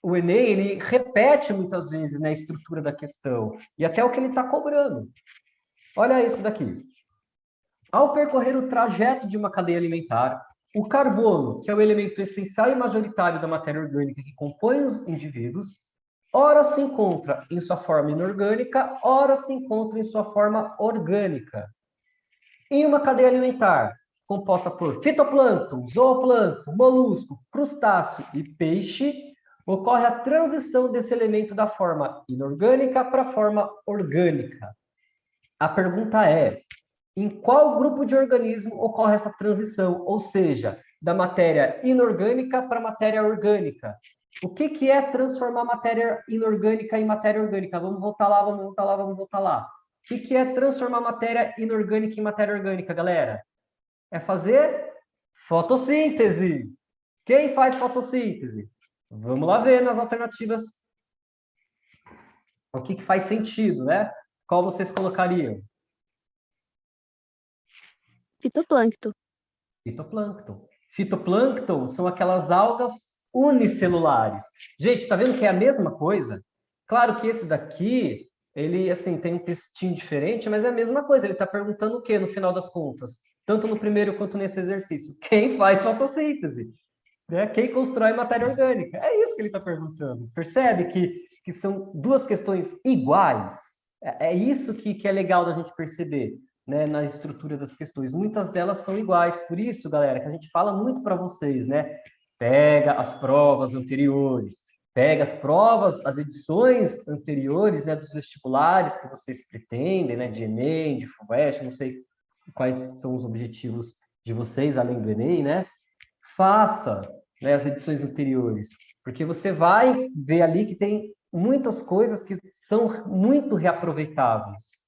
o Enem, ele repete muitas vezes, né, a estrutura da questão e até o que ele está cobrando. Olha esse daqui. Ao percorrer o trajeto de uma cadeia alimentar, o carbono, que é o elemento essencial e majoritário da matéria orgânica que compõe os indivíduos, ora se encontra em sua forma inorgânica, ora se encontra em sua forma orgânica. Em uma cadeia alimentar composta por fitoplâncton, zooplâncton, molusco, crustáceo e peixe, ocorre a transição desse elemento da forma inorgânica para a forma orgânica. A pergunta é: em qual grupo de organismo ocorre essa transição? Ou seja, da matéria inorgânica para a matéria orgânica. O que é transformar matéria inorgânica em matéria orgânica? Vamos voltar lá, vamos voltar lá, vamos voltar lá. O que é transformar matéria inorgânica em matéria orgânica, galera? É fazer fotossíntese. Quem faz fotossíntese? Vamos lá ver nas alternativas o que faz sentido, né? Qual vocês colocariam? Fitoplâncton. Fitoplâncton. Fitoplâncton são aquelas algas unicelulares. Gente, tá vendo que é a mesma coisa? Claro que esse daqui, ele assim tem um textinho diferente, mas é a mesma coisa. Ele está perguntando o quê no final das contas? Tanto no primeiro quanto nesse exercício. Quem faz fotossíntese? Né? Quem constrói matéria orgânica? É isso que ele está perguntando. Percebe que são duas questões iguais? É isso que é legal da gente perceber, né, na estrutura das questões. Muitas delas são iguais. Por isso, galera, que a gente fala muito para vocês, né? Pega as provas anteriores, pega as provas, as edições anteriores, né, dos vestibulares que vocês pretendem, né, de Enem, de FUVEST, não sei quais são os objetivos de vocês além do Enem, né? Faça, né, as edições anteriores, porque você vai ver ali que tem muitas coisas que são muito reaproveitáveis.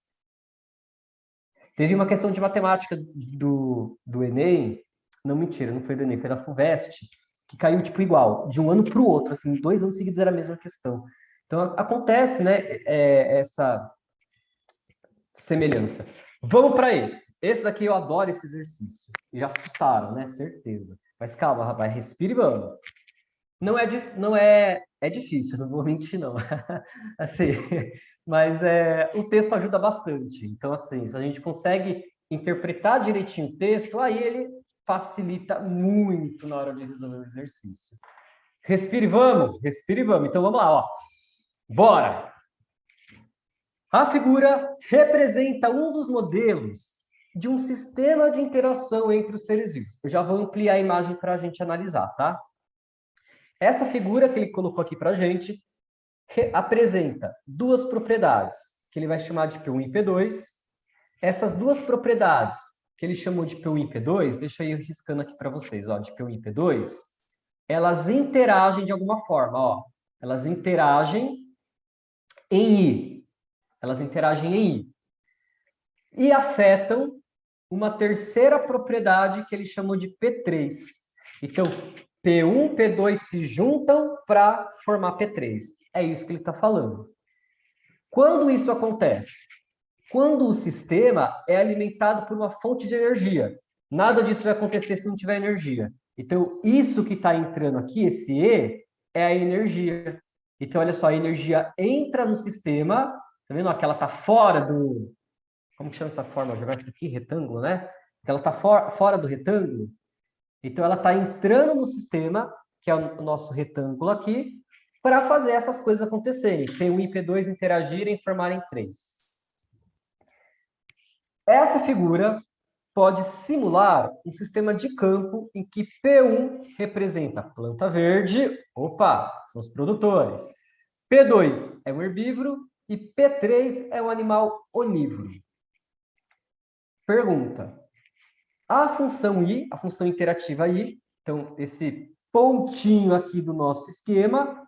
Teve uma questão de matemática do Enem, não, mentira, não foi do Enem, foi da FUVEST, que caiu tipo igual, de um ano para o outro, assim, 2 anos seguidos era a mesma questão. Então, acontece, né, essa semelhança. Vamos para esse. Esse daqui eu adoro esse exercício. E já assustaram, né? Certeza. Mas calma, rapaz, respire e vamos. É difícil, não vou mentir, não. Assim, mas o texto ajuda bastante. Então, assim, se a gente consegue interpretar direitinho o texto, aí ele facilita muito na hora de resolver o exercício. Respire, vamos. Respire, vamos. Então, vamos lá, ó. Bora! A figura representa um dos modelos de um sistema de interação entre os seres vivos. Eu já vou ampliar a imagem para a gente analisar, tá? Essa figura que ele colocou aqui para a gente apresenta duas propriedades, que ele vai chamar de P1 e P2. Essas duas propriedades, que ele chamou de P1 e P2, deixa eu ir riscando aqui para vocês, ó, de P1 e P2, elas interagem de alguma forma, ó. Elas interagem em I. Elas interagem em I. E afetam uma terceira propriedade que ele chamou de P3. Então, P1 e P2 se juntam para formar P3. É isso que ele está falando. Quando isso acontece? Quando o sistema é alimentado por uma fonte de energia. Nada disso vai acontecer se não tiver energia. Então, isso que está entrando aqui, esse E, é a energia. Então, olha só, a energia entra no sistema, tá vendo? Que ela está fora do... Como que chama essa forma geográfica aqui? Retângulo, né? Ela está fora do retângulo. Então, ela está entrando no sistema, que é o nosso retângulo aqui, para fazer essas coisas acontecerem. P1 e P2 interagirem e formarem 3. Essa figura pode simular um sistema de campo em que P1 representa a planta verde, opa, são os produtores. P2 é um herbívoro e P3 é um animal onívoro. pergunta. A função I, a função interativa I, então esse pontinho aqui do nosso esquema,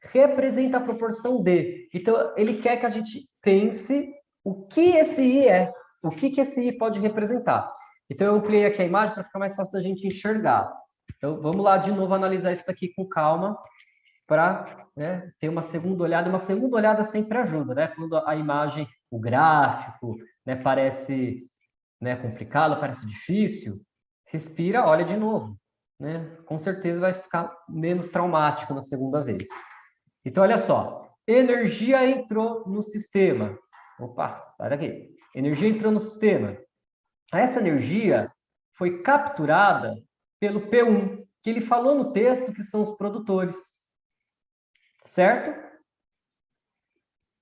representa a proporção D. Então, ele quer que a gente pense o que esse I é, o que esse I pode representar. Então, eu ampliei aqui a imagem para ficar mais fácil da gente enxergar. Então, vamos lá de novo analisar isso daqui com calma, para ter uma segunda olhada. Uma segunda olhada sempre ajuda, né? Quando a imagem, o gráfico, né, parece complicado, parece difícil, respira, olha de novo. Né? Com certeza vai ficar menos traumático na segunda vez. Então, olha só. Energia entrou no sistema. Opa, sai daqui. Energia entrou no sistema. Essa energia foi capturada pelo P1, que ele falou no texto que são os produtores. Certo?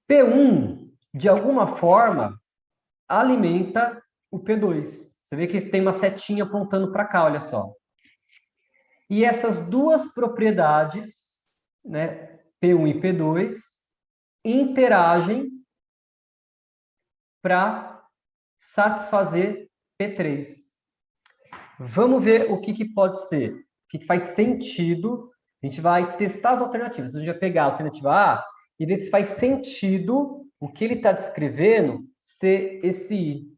P1, de alguma forma, alimenta o P2. Você vê que tem uma setinha apontando para cá, olha só. E essas duas propriedades, né, P1 e P2, interagem para satisfazer P3. Vamos ver o que pode ser, o que faz sentido. A gente vai testar as alternativas. A gente vai pegar a alternativa A e ver se faz sentido o que ele está descrevendo ser esse I.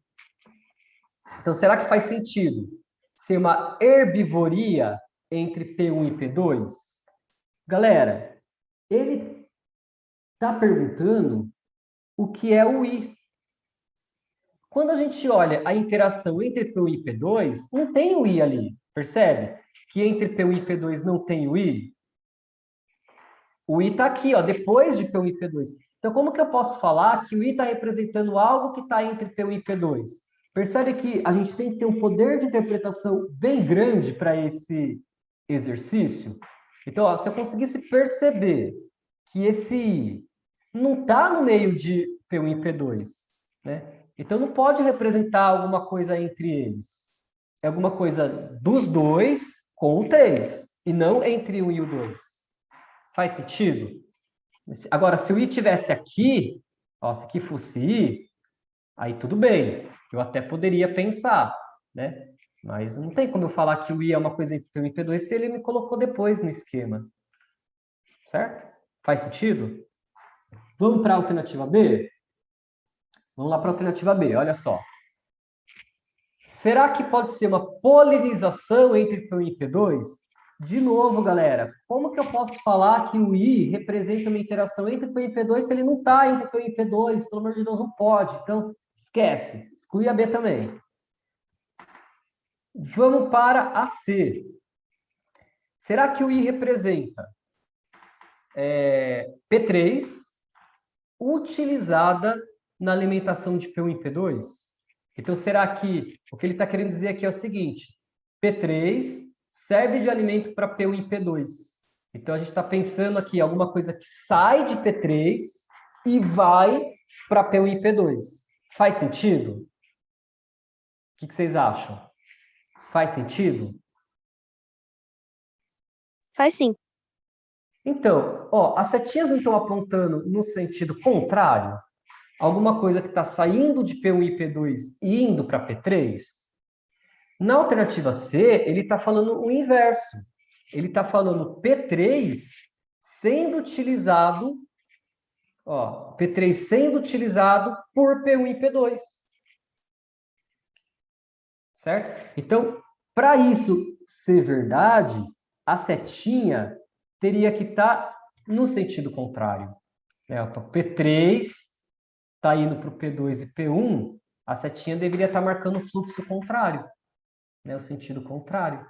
Então, será que faz sentido ser uma herbivoria entre P1 e P2? Galera, ele está perguntando o que é o I. Quando a gente olha a interação entre P1 e P2, não tem o I ali, percebe? Que entre P1 e P2 não tem o I. O I está aqui, ó, depois de P1 e P2. Então, como que eu posso falar que o I está representando algo que está entre P1 e P2? Percebe que a gente tem que ter um poder de interpretação bem grande para esse exercício? Então, ó, se eu conseguisse perceber que esse I não está no meio de P1 e P2, né? Então, não pode representar alguma coisa entre eles. É alguma coisa dos dois com o 3, e não entre o 1 e o 2. Faz sentido? Agora, se o I tivesse aqui, ó, se aqui fosse I, aí tudo bem. Eu até poderia pensar, né? Mas não tem como eu falar que o I é uma coisa entre P1 e P2 se ele me colocou depois no esquema. Certo? Faz sentido? Vamos para a alternativa B? Vamos lá para a alternativa B, olha só. Será que pode ser uma polinização entre P1 e P2? De novo, galera, como que eu posso falar que o I representa uma interação entre P1 e P2 se ele não está entre P1 e P2? Pelo amor de Deus, não pode. Então, esquece. Exclui a B também. Vamos para a C. Será que o I representa P3 utilizada na alimentação de P1 e P2? Então, será que o que ele está querendo dizer aqui é o seguinte: P3 serve de alimento para P1 e P2. Então, a gente está pensando aqui em alguma coisa que sai de P3 e vai para P1 e P2. Faz sentido? O que vocês acham? Faz sentido? Faz sim. Então, ó, as setinhas não estão apontando no sentido contrário? Alguma coisa que está saindo de P1 e P2 e indo para P3? Na alternativa C, ele está falando o inverso. Ele está falando P3 sendo utilizado, ó, P3 sendo utilizado por P1 e P2. Certo? Então, para isso ser verdade, a setinha teria que estar no sentido contrário. P3 está indo para o P2 e P1, a setinha deveria estar marcando o fluxo contrário, o sentido contrário.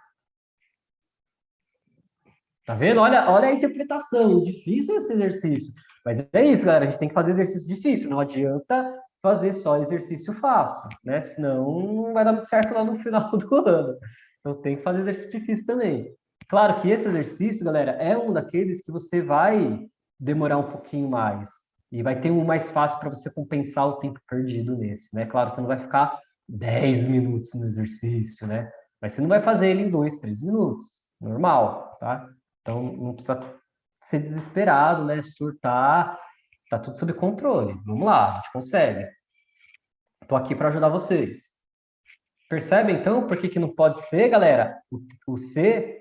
Tá vendo? Olha a interpretação. Difícil esse exercício. Mas é isso, galera. A gente tem que fazer exercício difícil. Não adianta fazer só exercício fácil, né? Senão não vai dar muito certo lá no final do ano. Então tem que fazer exercício difícil também. Claro que esse exercício, galera, é um daqueles que você vai demorar um pouquinho mais. E vai ter um mais fácil para você compensar o tempo perdido nesse, né? Claro, você não vai ficar 10 minutos no exercício, né? Mas você não vai fazer ele em 2, 3 minutos. Normal, tá? Então, não precisa ser desesperado, né? Surtar. Tá tudo sob controle. Vamos lá, a gente consegue. Estou aqui para ajudar vocês. Percebe, então, por que não pode ser, galera? O C,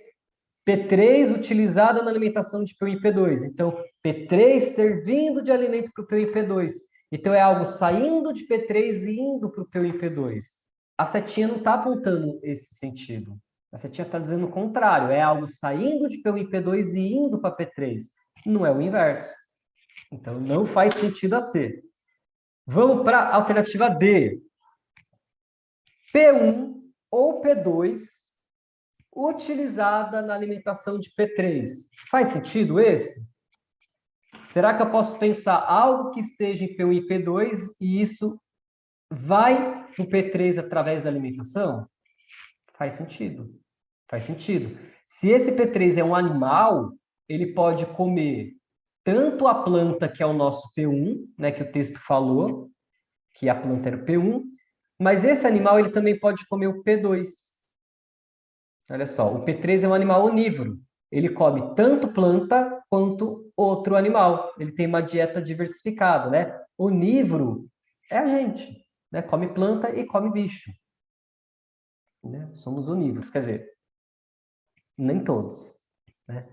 P3 utilizado na alimentação de P1 e P2. Então, P3 servindo de alimento para o P1 e P2. Então, é algo saindo de P3 e indo para o P1 e P2. A setinha não está apontando esse sentido. A setinha está dizendo o contrário. É algo saindo de P1 e P2 e indo para P3. Não é o inverso. Então, não faz sentido a C. Vamos para a alternativa D. P1 ou P2 utilizada na alimentação de P3. Faz sentido esse? Será que eu posso pensar algo que esteja em P1 e P2 e isso vai para o P3 através da alimentação? Faz sentido. Faz sentido. Se esse P3 é um animal, ele pode comer tanto a planta, que é o nosso P1, né, que o texto falou, que a planta era o P1, mas esse animal ele também pode comer o P2. Olha só, o P3 é um animal onívoro. Ele come tanto planta quanto outro animal. Ele tem uma dieta diversificada, né? Onívoro é a gente, né? Come planta e come bicho. Né? Somos onívoros, quer dizer, nem todos, né?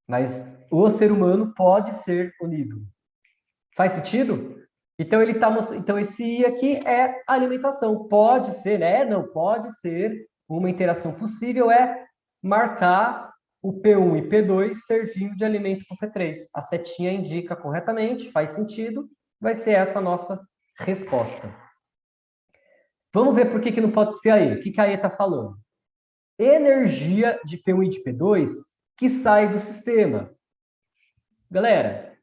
Mas o ser humano pode ser onívoro. Faz sentido? Então ele está mostrando, então esse I aqui é alimentação. Pode ser, né? Não pode ser uma interação possível é marcar o P1 e P2 servindo de alimento para o P3. A setinha indica corretamente, faz sentido, vai ser essa a nossa resposta. Vamos ver por que não pode ser a E. O que a E está falando? Energia de P1 e de P2 que sai do sistema. Galera,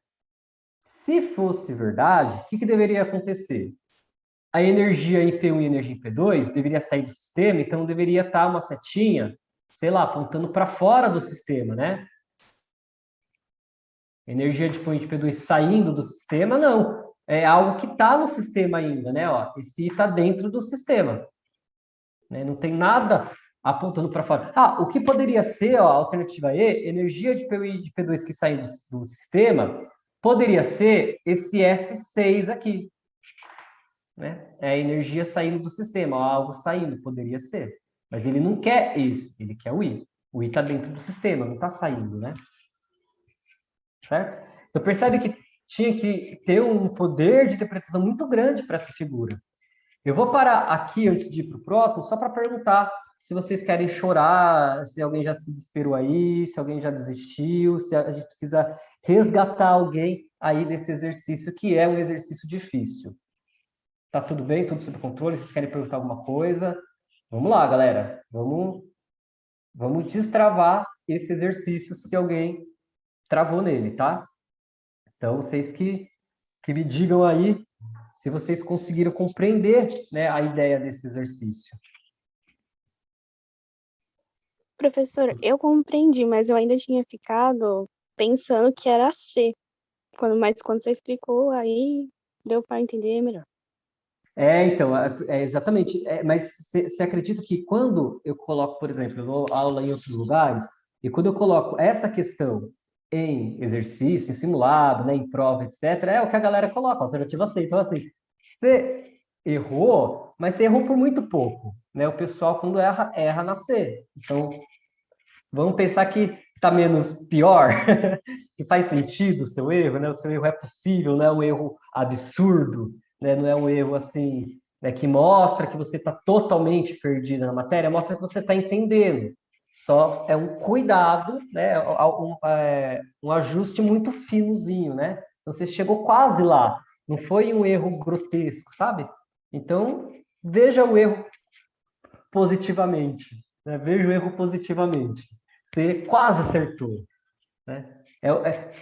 se fosse verdade, o que deveria acontecer? A energia em P1 e a energia em P2 deveria sair do sistema, então deveria estar uma setinha, sei lá, apontando para fora do sistema, né? Energia de P1 e de P2 saindo do sistema, não. É algo que está no sistema ainda, né? Ó, esse I está dentro do sistema. Né? Não tem nada apontando para fora. Ah, o que poderia ser, ó, a alternativa E, energia de P1 e de P2 que saem do sistema, poderia ser esse F6 aqui. Né? É a energia saindo do sistema, algo saindo, poderia ser. Mas ele não quer esse, ele quer o I. O I está dentro do sistema, não está saindo, né? Certo? Então percebe que tinha que ter um poder de interpretação muito grande para essa figura. Eu vou parar aqui antes de ir para o próximo, só para perguntar se vocês querem chorar, se alguém já se desesperou aí, se alguém já desistiu, se a gente precisa resgatar alguém aí desse exercício, que é um exercício difícil. Tá tudo bem? Tudo sob controle? Vocês querem perguntar alguma coisa? Vamos lá, galera. Vamos destravar esse exercício se alguém travou nele, tá? Então, vocês que me digam aí se vocês conseguiram compreender, né, a ideia desse exercício. Professor, eu compreendi, mas eu ainda tinha ficado pensando que era C. Mas quando você explicou, aí deu para entender melhor. Então, exatamente. Mas você acredita que quando eu coloco, por exemplo, eu dou aula em outros lugares, e quando eu coloco essa questão em exercício, em simulado, né, em prova, etc., é o que a galera coloca, alternativa C. Então, assim, você errou, mas você errou por muito pouco. Né? O pessoal, quando erra, erra na C. Então, vamos pensar que está menos pior, que faz sentido o seu erro, né? O seu erro é possível, não é um erro absurdo, né? Não é um erro assim, né, que mostra que você está totalmente perdido na matéria, mostra que você está entendendo. Só é um cuidado, né? Um ajuste muito finozinho, né? Então, você chegou quase lá, não foi um erro grotesco, sabe? Então, veja o erro positivamente, né? Veja o erro positivamente. Você quase acertou. Né?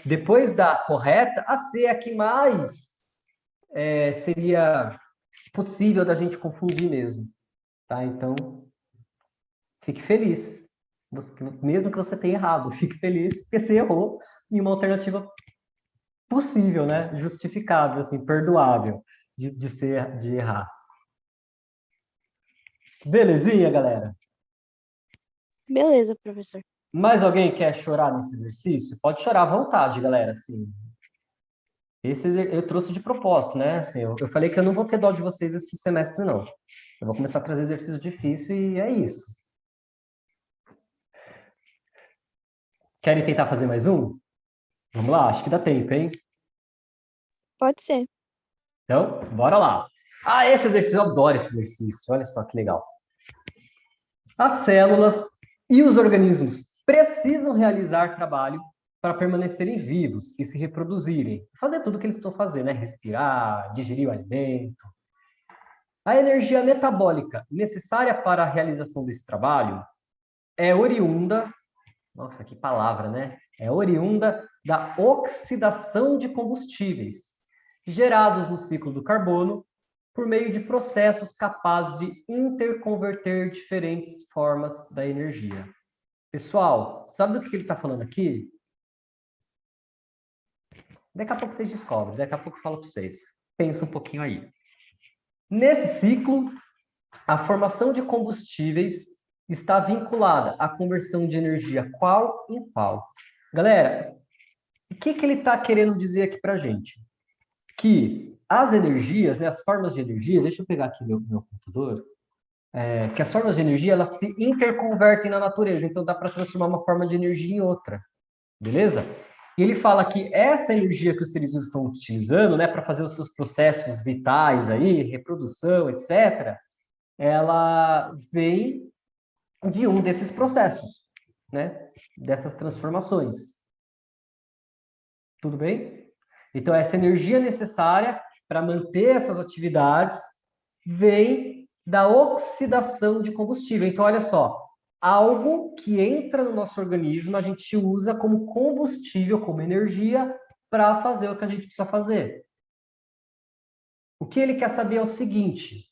Depois da correta, a C é a que mais seria possível da gente confundir mesmo. Tá? Então, fique feliz. Mesmo que você tenha errado, fique feliz porque você errou em uma alternativa possível, né? Justificável, assim, perdoável de errar. Belezinha, galera? Beleza, professor. Mais alguém quer chorar nesse exercício? Pode chorar à vontade, galera. Assim, Eu trouxe de propósito, né? Assim, eu falei que eu não vou ter dó de vocês esse semestre, não. Eu vou começar a trazer exercício difícil e é isso. Querem tentar fazer mais um? Vamos lá, acho que dá tempo, hein? Pode ser. Então, bora lá. Ah, esse exercício, eu adoro esse exercício. Olha só que legal. As células e os organismos precisam realizar trabalho para permanecerem vivos e se reproduzirem. Fazer tudo o que eles precisam fazer, né? Respirar, digerir o alimento. A energia metabólica necessária para a realização desse trabalho é oriunda, nossa, que palavra, né? É oriunda da oxidação de combustíveis gerados no ciclo do carbono por meio de processos capazes de interconverter diferentes formas da energia. Pessoal, sabe do que ele está falando aqui? Daqui a pouco vocês descobrem, daqui a pouco eu falo para vocês. Pensa um pouquinho aí. Nesse ciclo, a formação de combustíveis está vinculada à conversão de energia qual em qual. Galera, o que ele está querendo dizer aqui para a gente? Que as energias, né, as formas de energia, deixa eu pegar aqui meu computador, que as formas de energia elas se interconvertem na natureza, então dá para transformar uma forma de energia em outra, beleza? E ele fala que essa energia que os seres vivos estão utilizando, né, para fazer os seus processos vitais aí, reprodução, etc., ela vem de um desses processos, né, dessas transformações. Tudo bem? Então, essa energia necessária para manter essas atividades vem da oxidação de combustível. Então, olha só, algo que entra no nosso organismo, a gente usa como combustível, como energia, para fazer o que a gente precisa fazer. O que ele quer saber é o seguinte: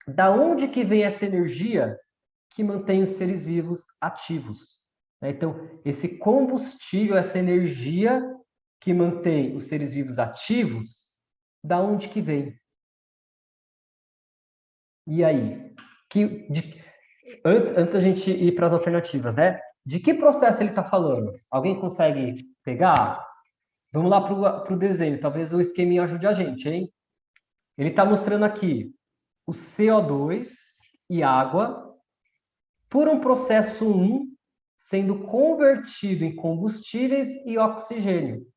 da onde que vem essa energia que mantém os seres vivos ativos? Então, esse combustível, essa energia que mantém os seres vivos ativos, da onde que vem? E aí? Antes da gente ir para as alternativas, né? De que processo ele está falando? Alguém consegue pegar? Vamos lá para o desenho, talvez o esqueminha ajude a gente, hein? Ele está mostrando aqui o CO2 e água por um processo 1 sendo convertido em combustíveis e oxigênio.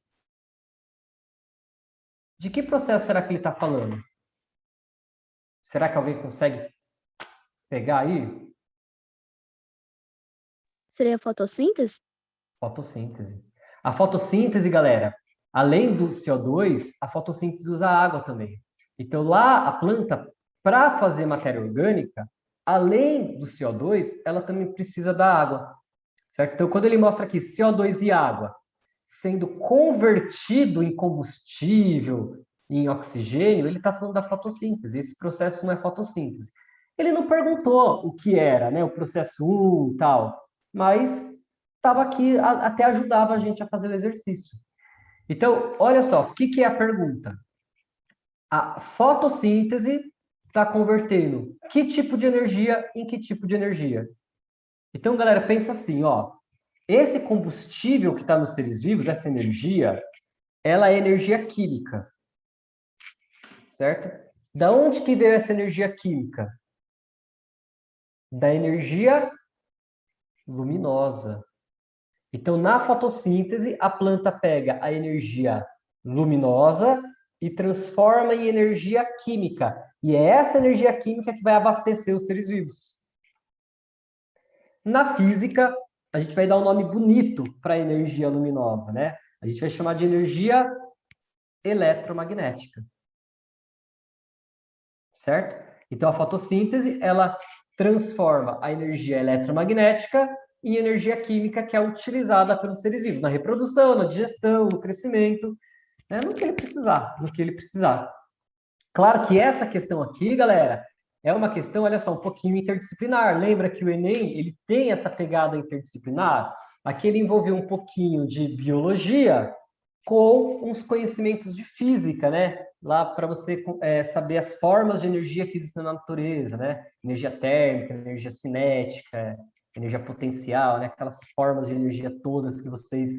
De que processo será que ele está falando? Será que alguém consegue pegar aí? Seria fotossíntese? Fotossíntese. A fotossíntese, galera, além do CO2, a fotossíntese usa água também. Então, lá, a planta, para fazer matéria orgânica, além do CO2, ela também precisa da água, certo? Então, quando ele mostra aqui CO2 e água sendo convertido em combustível, em oxigênio, ele está falando da fotossíntese. Esse processo não é fotossíntese. Ele não perguntou o que era, né? O processo 1 e tal, mas estava aqui, até ajudava a gente a fazer o exercício. Então, olha só, o que é a pergunta? A fotossíntese está convertendo que tipo de energia em que tipo de energia? Então, galera, pensa assim, ó. Esse combustível que está nos seres vivos, essa energia, ela é energia química, certo? Da onde que veio essa energia química? Da energia luminosa. Então, na fotossíntese, a planta pega a energia luminosa e transforma em energia química. E é essa energia química que vai abastecer os seres vivos. Na física, a gente vai dar um nome bonito para a energia luminosa, né? A gente vai chamar de energia eletromagnética. Certo? Então, a fotossíntese, ela transforma a energia eletromagnética em energia química que é utilizada pelos seres vivos, na reprodução, na digestão, no crescimento, né? No que ele precisar, no que ele precisar. Claro que essa questão aqui, galera, é uma questão, olha só, um pouquinho interdisciplinar. Lembra que o Enem, ele tem essa pegada interdisciplinar? Aqui ele envolveu um pouquinho de biologia com uns conhecimentos de física, né? Lá para você saber as formas de energia que existem na natureza, né? Energia térmica, energia cinética, energia potencial, né? Aquelas formas de energia todas que vocês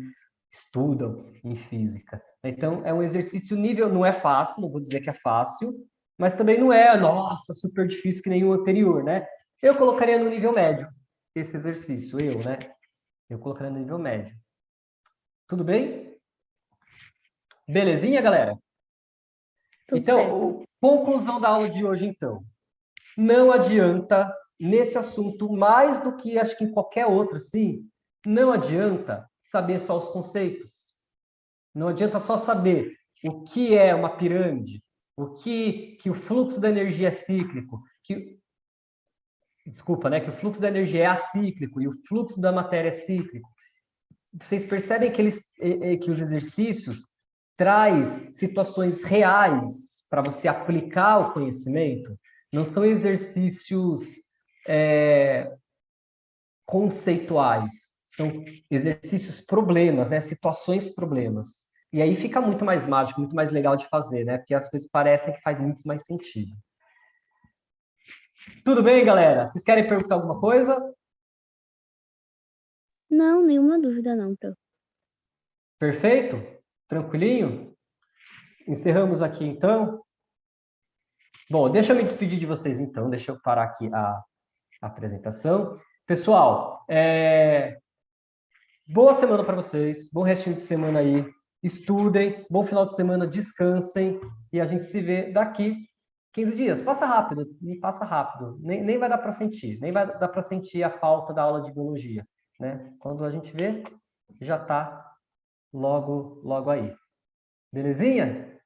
estudam em física. Então, é um exercício nível, não é fácil, não vou dizer que é fácil, mas também não é, nossa, super difícil que nem o anterior, né? Eu colocaria no nível médio esse exercício, né? Eu colocaria no nível médio. Tudo bem? Belezinha, galera? Tudo certo. Então, conclusão da aula de hoje, então. Não adianta, nesse assunto, mais do que acho que em qualquer outro, sim, não adianta saber só os conceitos. Não adianta só saber o que é uma pirâmide, que o fluxo da energia é cíclico, desculpa, né, que o fluxo da energia é acíclico e o fluxo da matéria é cíclico. Vocês percebem que os exercícios traz situações reais para você aplicar o conhecimento? Não são exercícios conceituais, são exercícios problemas, né? Situações problemas. E aí fica muito mais mágico, muito mais legal de fazer, né? Porque as coisas parecem que faz muito mais sentido. Tudo bem, galera? Vocês querem perguntar alguma coisa? Não, nenhuma dúvida não, prof. Perfeito? Tranquilinho? Encerramos aqui, então. Bom, deixa eu me despedir de vocês, então. Deixa eu parar aqui a apresentação. Pessoal, boa semana para vocês. Bom restinho de semana aí. Estudem. Bom final de semana. Descansem. E a gente se vê daqui 15 dias. Passa rápido. E passa rápido. Nem vai dar para sentir. Nem vai dar para sentir a falta da aula de biologia. Né? Quando a gente vê, já está logo aí. Belezinha?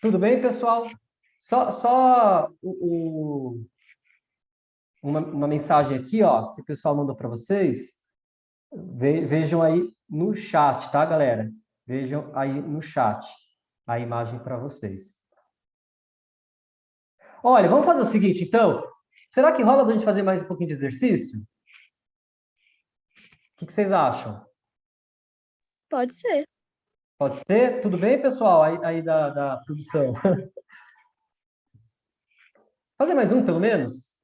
Tudo bem, pessoal? Só uma mensagem aqui, ó, que o pessoal mandou para vocês. Vejam aí no chat, tá, galera? Vejam aí no chat a imagem para vocês. Olha, vamos fazer o seguinte, então. Será que rola a gente fazer mais um pouquinho de exercício? O que vocês acham? Pode ser. Pode ser? Tudo bem, pessoal? Aí da produção. Fazer mais um, pelo menos?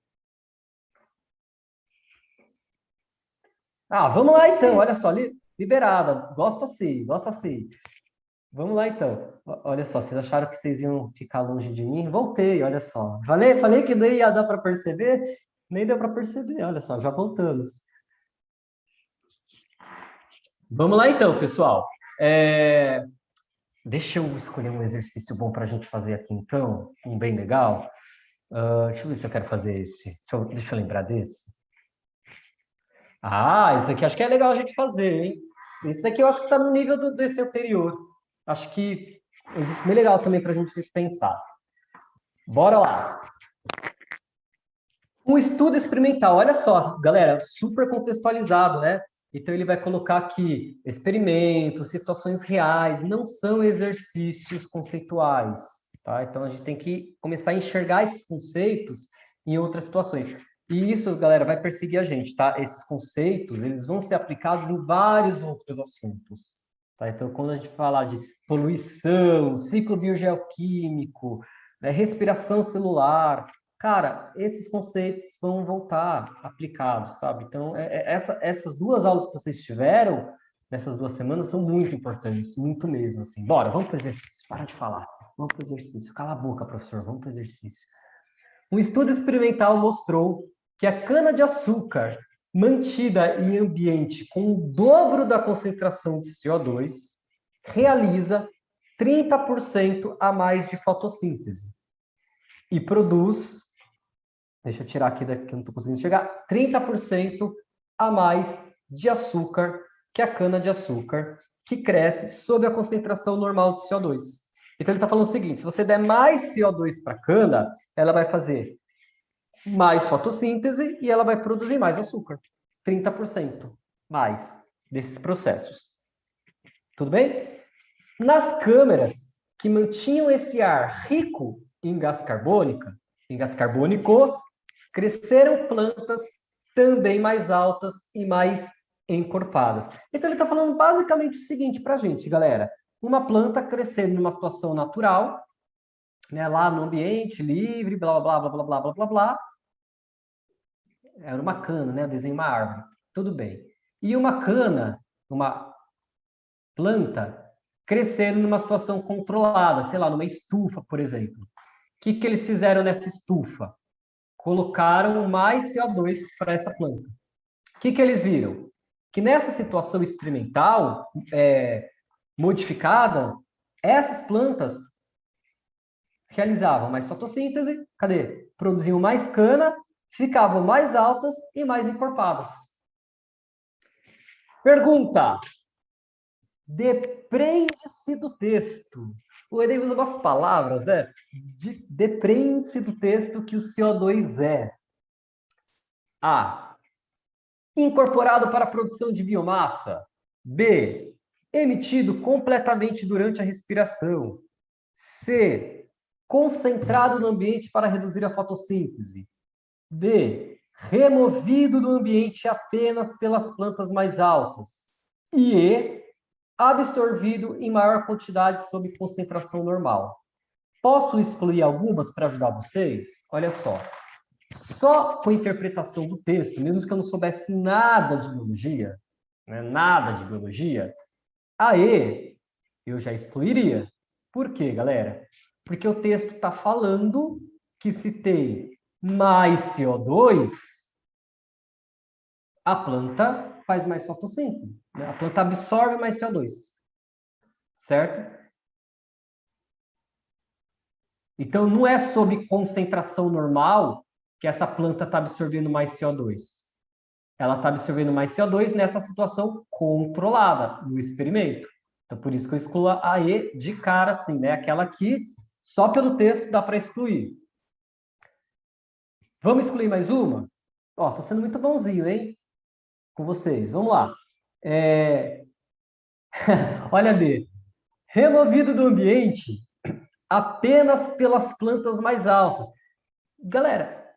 Ah, vamos lá então. Olha só, liberada. Gosto assim, gosto assim. Vamos lá, então. Olha só, vocês acharam que vocês iam ficar longe de mim? Voltei, olha só. Falei que nem ia dar para perceber, nem deu para perceber. Olha só, já voltamos. Vamos lá, então, pessoal. Deixa eu escolher um exercício bom para a gente fazer aqui, então. Um bem legal. Deixa eu ver se eu quero fazer esse. Deixa eu lembrar desse. Esse aqui acho que é legal a gente fazer, hein? Esse daqui eu acho que está no nível desse anterior. Acho que existe bem legal também para a gente pensar. Bora lá. Um estudo experimental, olha só, galera, super contextualizado, né? Então ele vai colocar aqui experimentos, situações reais, não são exercícios conceituais, tá? Então a gente tem que começar a enxergar esses conceitos em outras situações. E isso, galera, vai perseguir a gente, tá? Esses conceitos, eles vão ser aplicados em vários outros assuntos, tá? Então quando a gente falar de poluição, ciclo biogeoquímico, né, respiração celular, cara, esses conceitos vão voltar aplicados, sabe? Então, essas duas aulas que vocês tiveram nessas 2 semanas são muito importantes, muito mesmo, assim. Bora, vamos para o exercício, para de falar. Vamos para o exercício. Cala a boca, professor, vamos para o exercício. Um estudo experimental mostrou que a cana-de-açúcar mantida em ambiente com o dobro da concentração de CO2 realiza 30% a mais de fotossíntese e produz, deixa eu tirar aqui daqui que eu não estou conseguindo chegar, 30% a mais de açúcar que a cana-de-açúcar, que cresce sob a concentração normal de CO2. Então ele está falando o seguinte, se você der mais CO2 para a cana, ela vai fazer mais fotossíntese e ela vai produzir mais açúcar. 30% mais desses processos. Tudo bem? Nas câmeras que mantinham esse ar rico em gás carbônico, cresceram plantas também mais altas e mais encorpadas. Então, ele está falando basicamente o seguinte para a gente, galera. Uma planta crescendo numa situação natural, né, lá no ambiente livre, blá, blá, blá, blá, blá, blá, blá, blá. Era uma cana, né? Eu desenho uma árvore. Tudo bem. E uma cana, uma planta, crescendo numa situação controlada, sei lá, numa estufa, por exemplo. O que eles fizeram nessa estufa? Colocaram mais CO2 para essa planta. O que eles viram? Que nessa situação experimental, modificada, essas plantas realizavam mais fotossíntese, cadê? Produziam mais cana, ficavam mais altas e mais encorpadas. Pergunta: depreende-se do texto. O Enem usa umas palavras, né? Depreende-se do texto que o CO2 é A. Incorporado para a produção de biomassa. B. Emitido completamente durante a respiração. C. Concentrado no ambiente para reduzir a fotossíntese. D. Removido do ambiente apenas pelas plantas mais altas. E E. Absorvido em maior quantidade sob concentração normal. Posso excluir algumas para ajudar vocês? Olha só. Só com a interpretação do texto, mesmo que eu não soubesse nada de biologia, né, nada de biologia, a E eu já excluiria. Por quê, galera? Porque o texto está falando que se tem mais CO2, a planta faz mais fotossíntese. Né? A planta absorve mais CO2. Certo? Então, não é sob concentração normal que essa planta está absorvendo mais CO2. Ela está absorvendo mais CO2 nessa situação controlada, no experimento. Então, por isso que eu excluo a E de cara, assim, né? Aquela que só pelo texto dá para excluir. Vamos excluir mais uma? Ó, tô sendo muito bonzinho, hein? Com vocês. Vamos lá. Olha a D. Removido do ambiente apenas pelas plantas mais altas. Galera,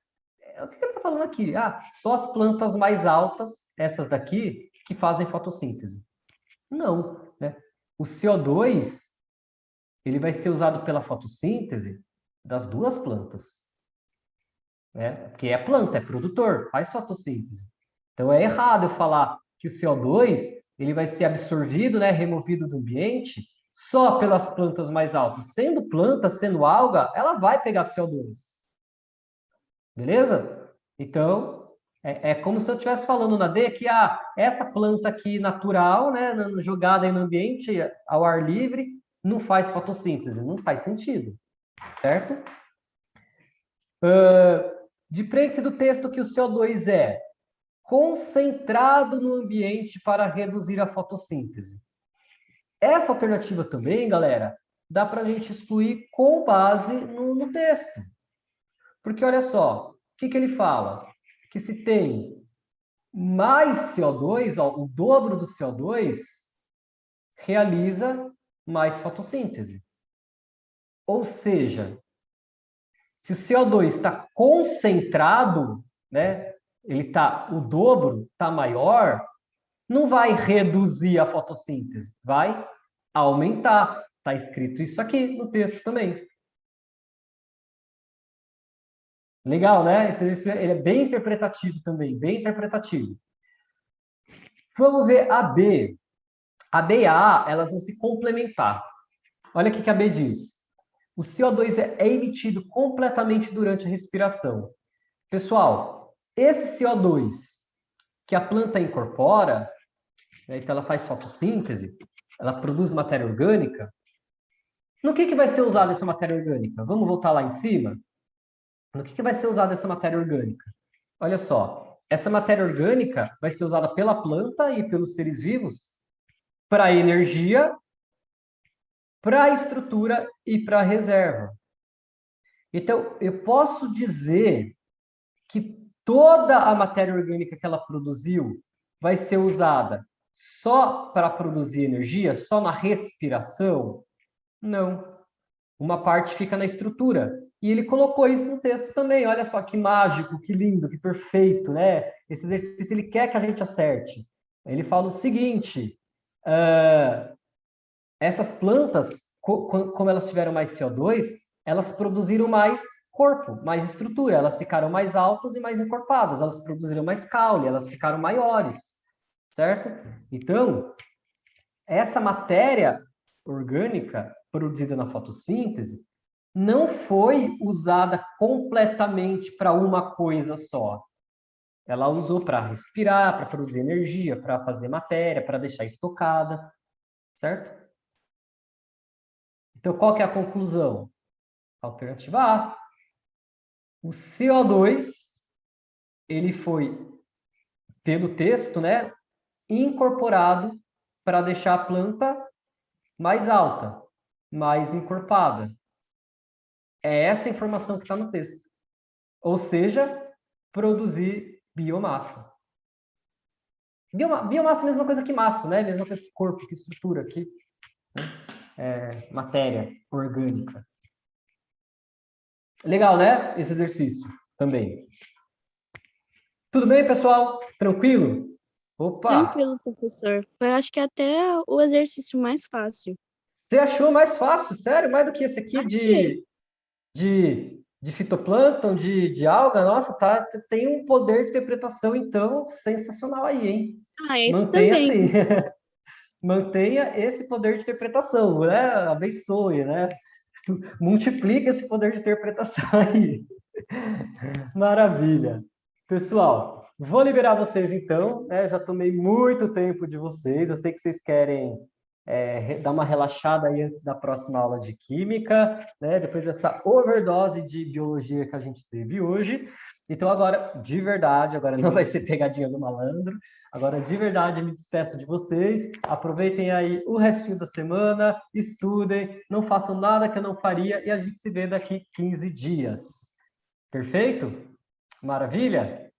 o que ele está falando aqui? Ah, só as plantas mais altas, essas daqui, que fazem fotossíntese. Não, né? O CO2, ele vai ser usado pela fotossíntese das duas plantas. Né? Porque é planta, é produtor, faz fotossíntese. Então é errado eu falar que o CO2 ele vai ser absorvido, né, removido do ambiente só pelas plantas mais altas. Sendo planta, sendo alga, ela vai pegar CO2. Beleza? Então, é como se eu estivesse falando na D que essa planta aqui natural, né, jogada aí no ambiente, ao ar livre, não faz fotossíntese. Não faz sentido. Certo? Depreende-se do texto que o CO2 é concentrado no ambiente para reduzir a fotossíntese. Essa alternativa também, galera, dá para a gente excluir com base no texto. Porque, olha só, o que ele fala? Que se tem mais CO2, ó, o dobro do CO2, realiza mais fotossíntese. Ou seja, se o CO2 está concentrado, né, o dobro está maior, não vai reduzir a fotossíntese, vai aumentar. Está escrito isso aqui no texto também. Legal, né? Ele é bem interpretativo também, bem interpretativo. Vamos ver a B. A B e a A, elas vão se complementar. Olha o que a B diz. O CO2 é emitido completamente durante a respiração. Pessoal, esse CO2 que a planta incorpora, né, então ela faz fotossíntese, ela produz matéria orgânica. No que vai ser usada essa matéria orgânica? Vamos voltar lá em cima? No que vai ser usada essa matéria orgânica? Olha só, essa matéria orgânica vai ser usada pela planta e pelos seres vivos para energia, para estrutura e para reserva. Então, eu posso dizer que toda a matéria orgânica que ela produziu vai ser usada só para produzir energia, só na respiração? Não. Uma parte fica na estrutura. E ele colocou isso no texto também. Olha só que mágico, que lindo, que perfeito, né? Esse exercício ele quer que a gente acerte. Ele fala o seguinte: essas plantas, como elas tiveram mais CO2, elas produziram mais corpo, mais estrutura. Elas ficaram mais altas e mais encorpadas. Elas produziram mais caule, elas ficaram maiores, certo? Então, essa matéria orgânica produzida na fotossíntese não foi usada completamente para uma coisa só. Ela usou para respirar, para produzir energia, para fazer matéria, para deixar estocada, certo? Então, qual que é a conclusão? Alternativa A. O CO2, ele foi, pelo texto, né, incorporado para deixar a planta mais alta, mais encorpada. É essa a informação que está no texto. Ou seja, produzir biomassa. Biomassa é a mesma coisa que massa, né? Mesma coisa que corpo, que estrutura, que matéria orgânica. Legal, né? Esse exercício também. Tudo bem, pessoal? Tranquilo? Opa! Tranquilo, professor. Eu acho que até o exercício mais fácil. Você achou mais fácil? Sério? Mais do que esse aqui Achei. de fitoplâncton, de alga? Nossa, tá, tem um poder de interpretação, então, sensacional aí, hein? Ah, esse Mantenha também. assim. Mantenha esse poder de interpretação, né? Abençoe, né? Multiplica esse poder de interpretação aí. Maravilha. Pessoal, vou liberar vocês então, né? Já tomei muito tempo de vocês. Eu sei que vocês querem dar uma relaxada aí antes da próxima aula de química, né? Depois dessa overdose de biologia que a gente teve hoje. Então, agora, de verdade, agora não vai ser pegadinha do malandro. Agora, de verdade, me despeço de vocês. Aproveitem aí o restinho da semana, estudem, não façam nada que eu não faria e a gente se vê daqui 15 dias. Perfeito? Maravilha?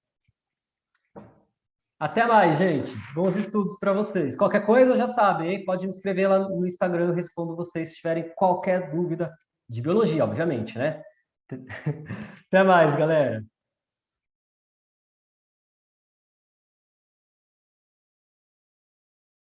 Até mais, gente. Bons estudos para vocês. Qualquer coisa, já sabem, hein? Pode me escrever lá no Instagram, eu respondo vocês se tiverem qualquer dúvida de biologia, obviamente, né? Até mais, galera.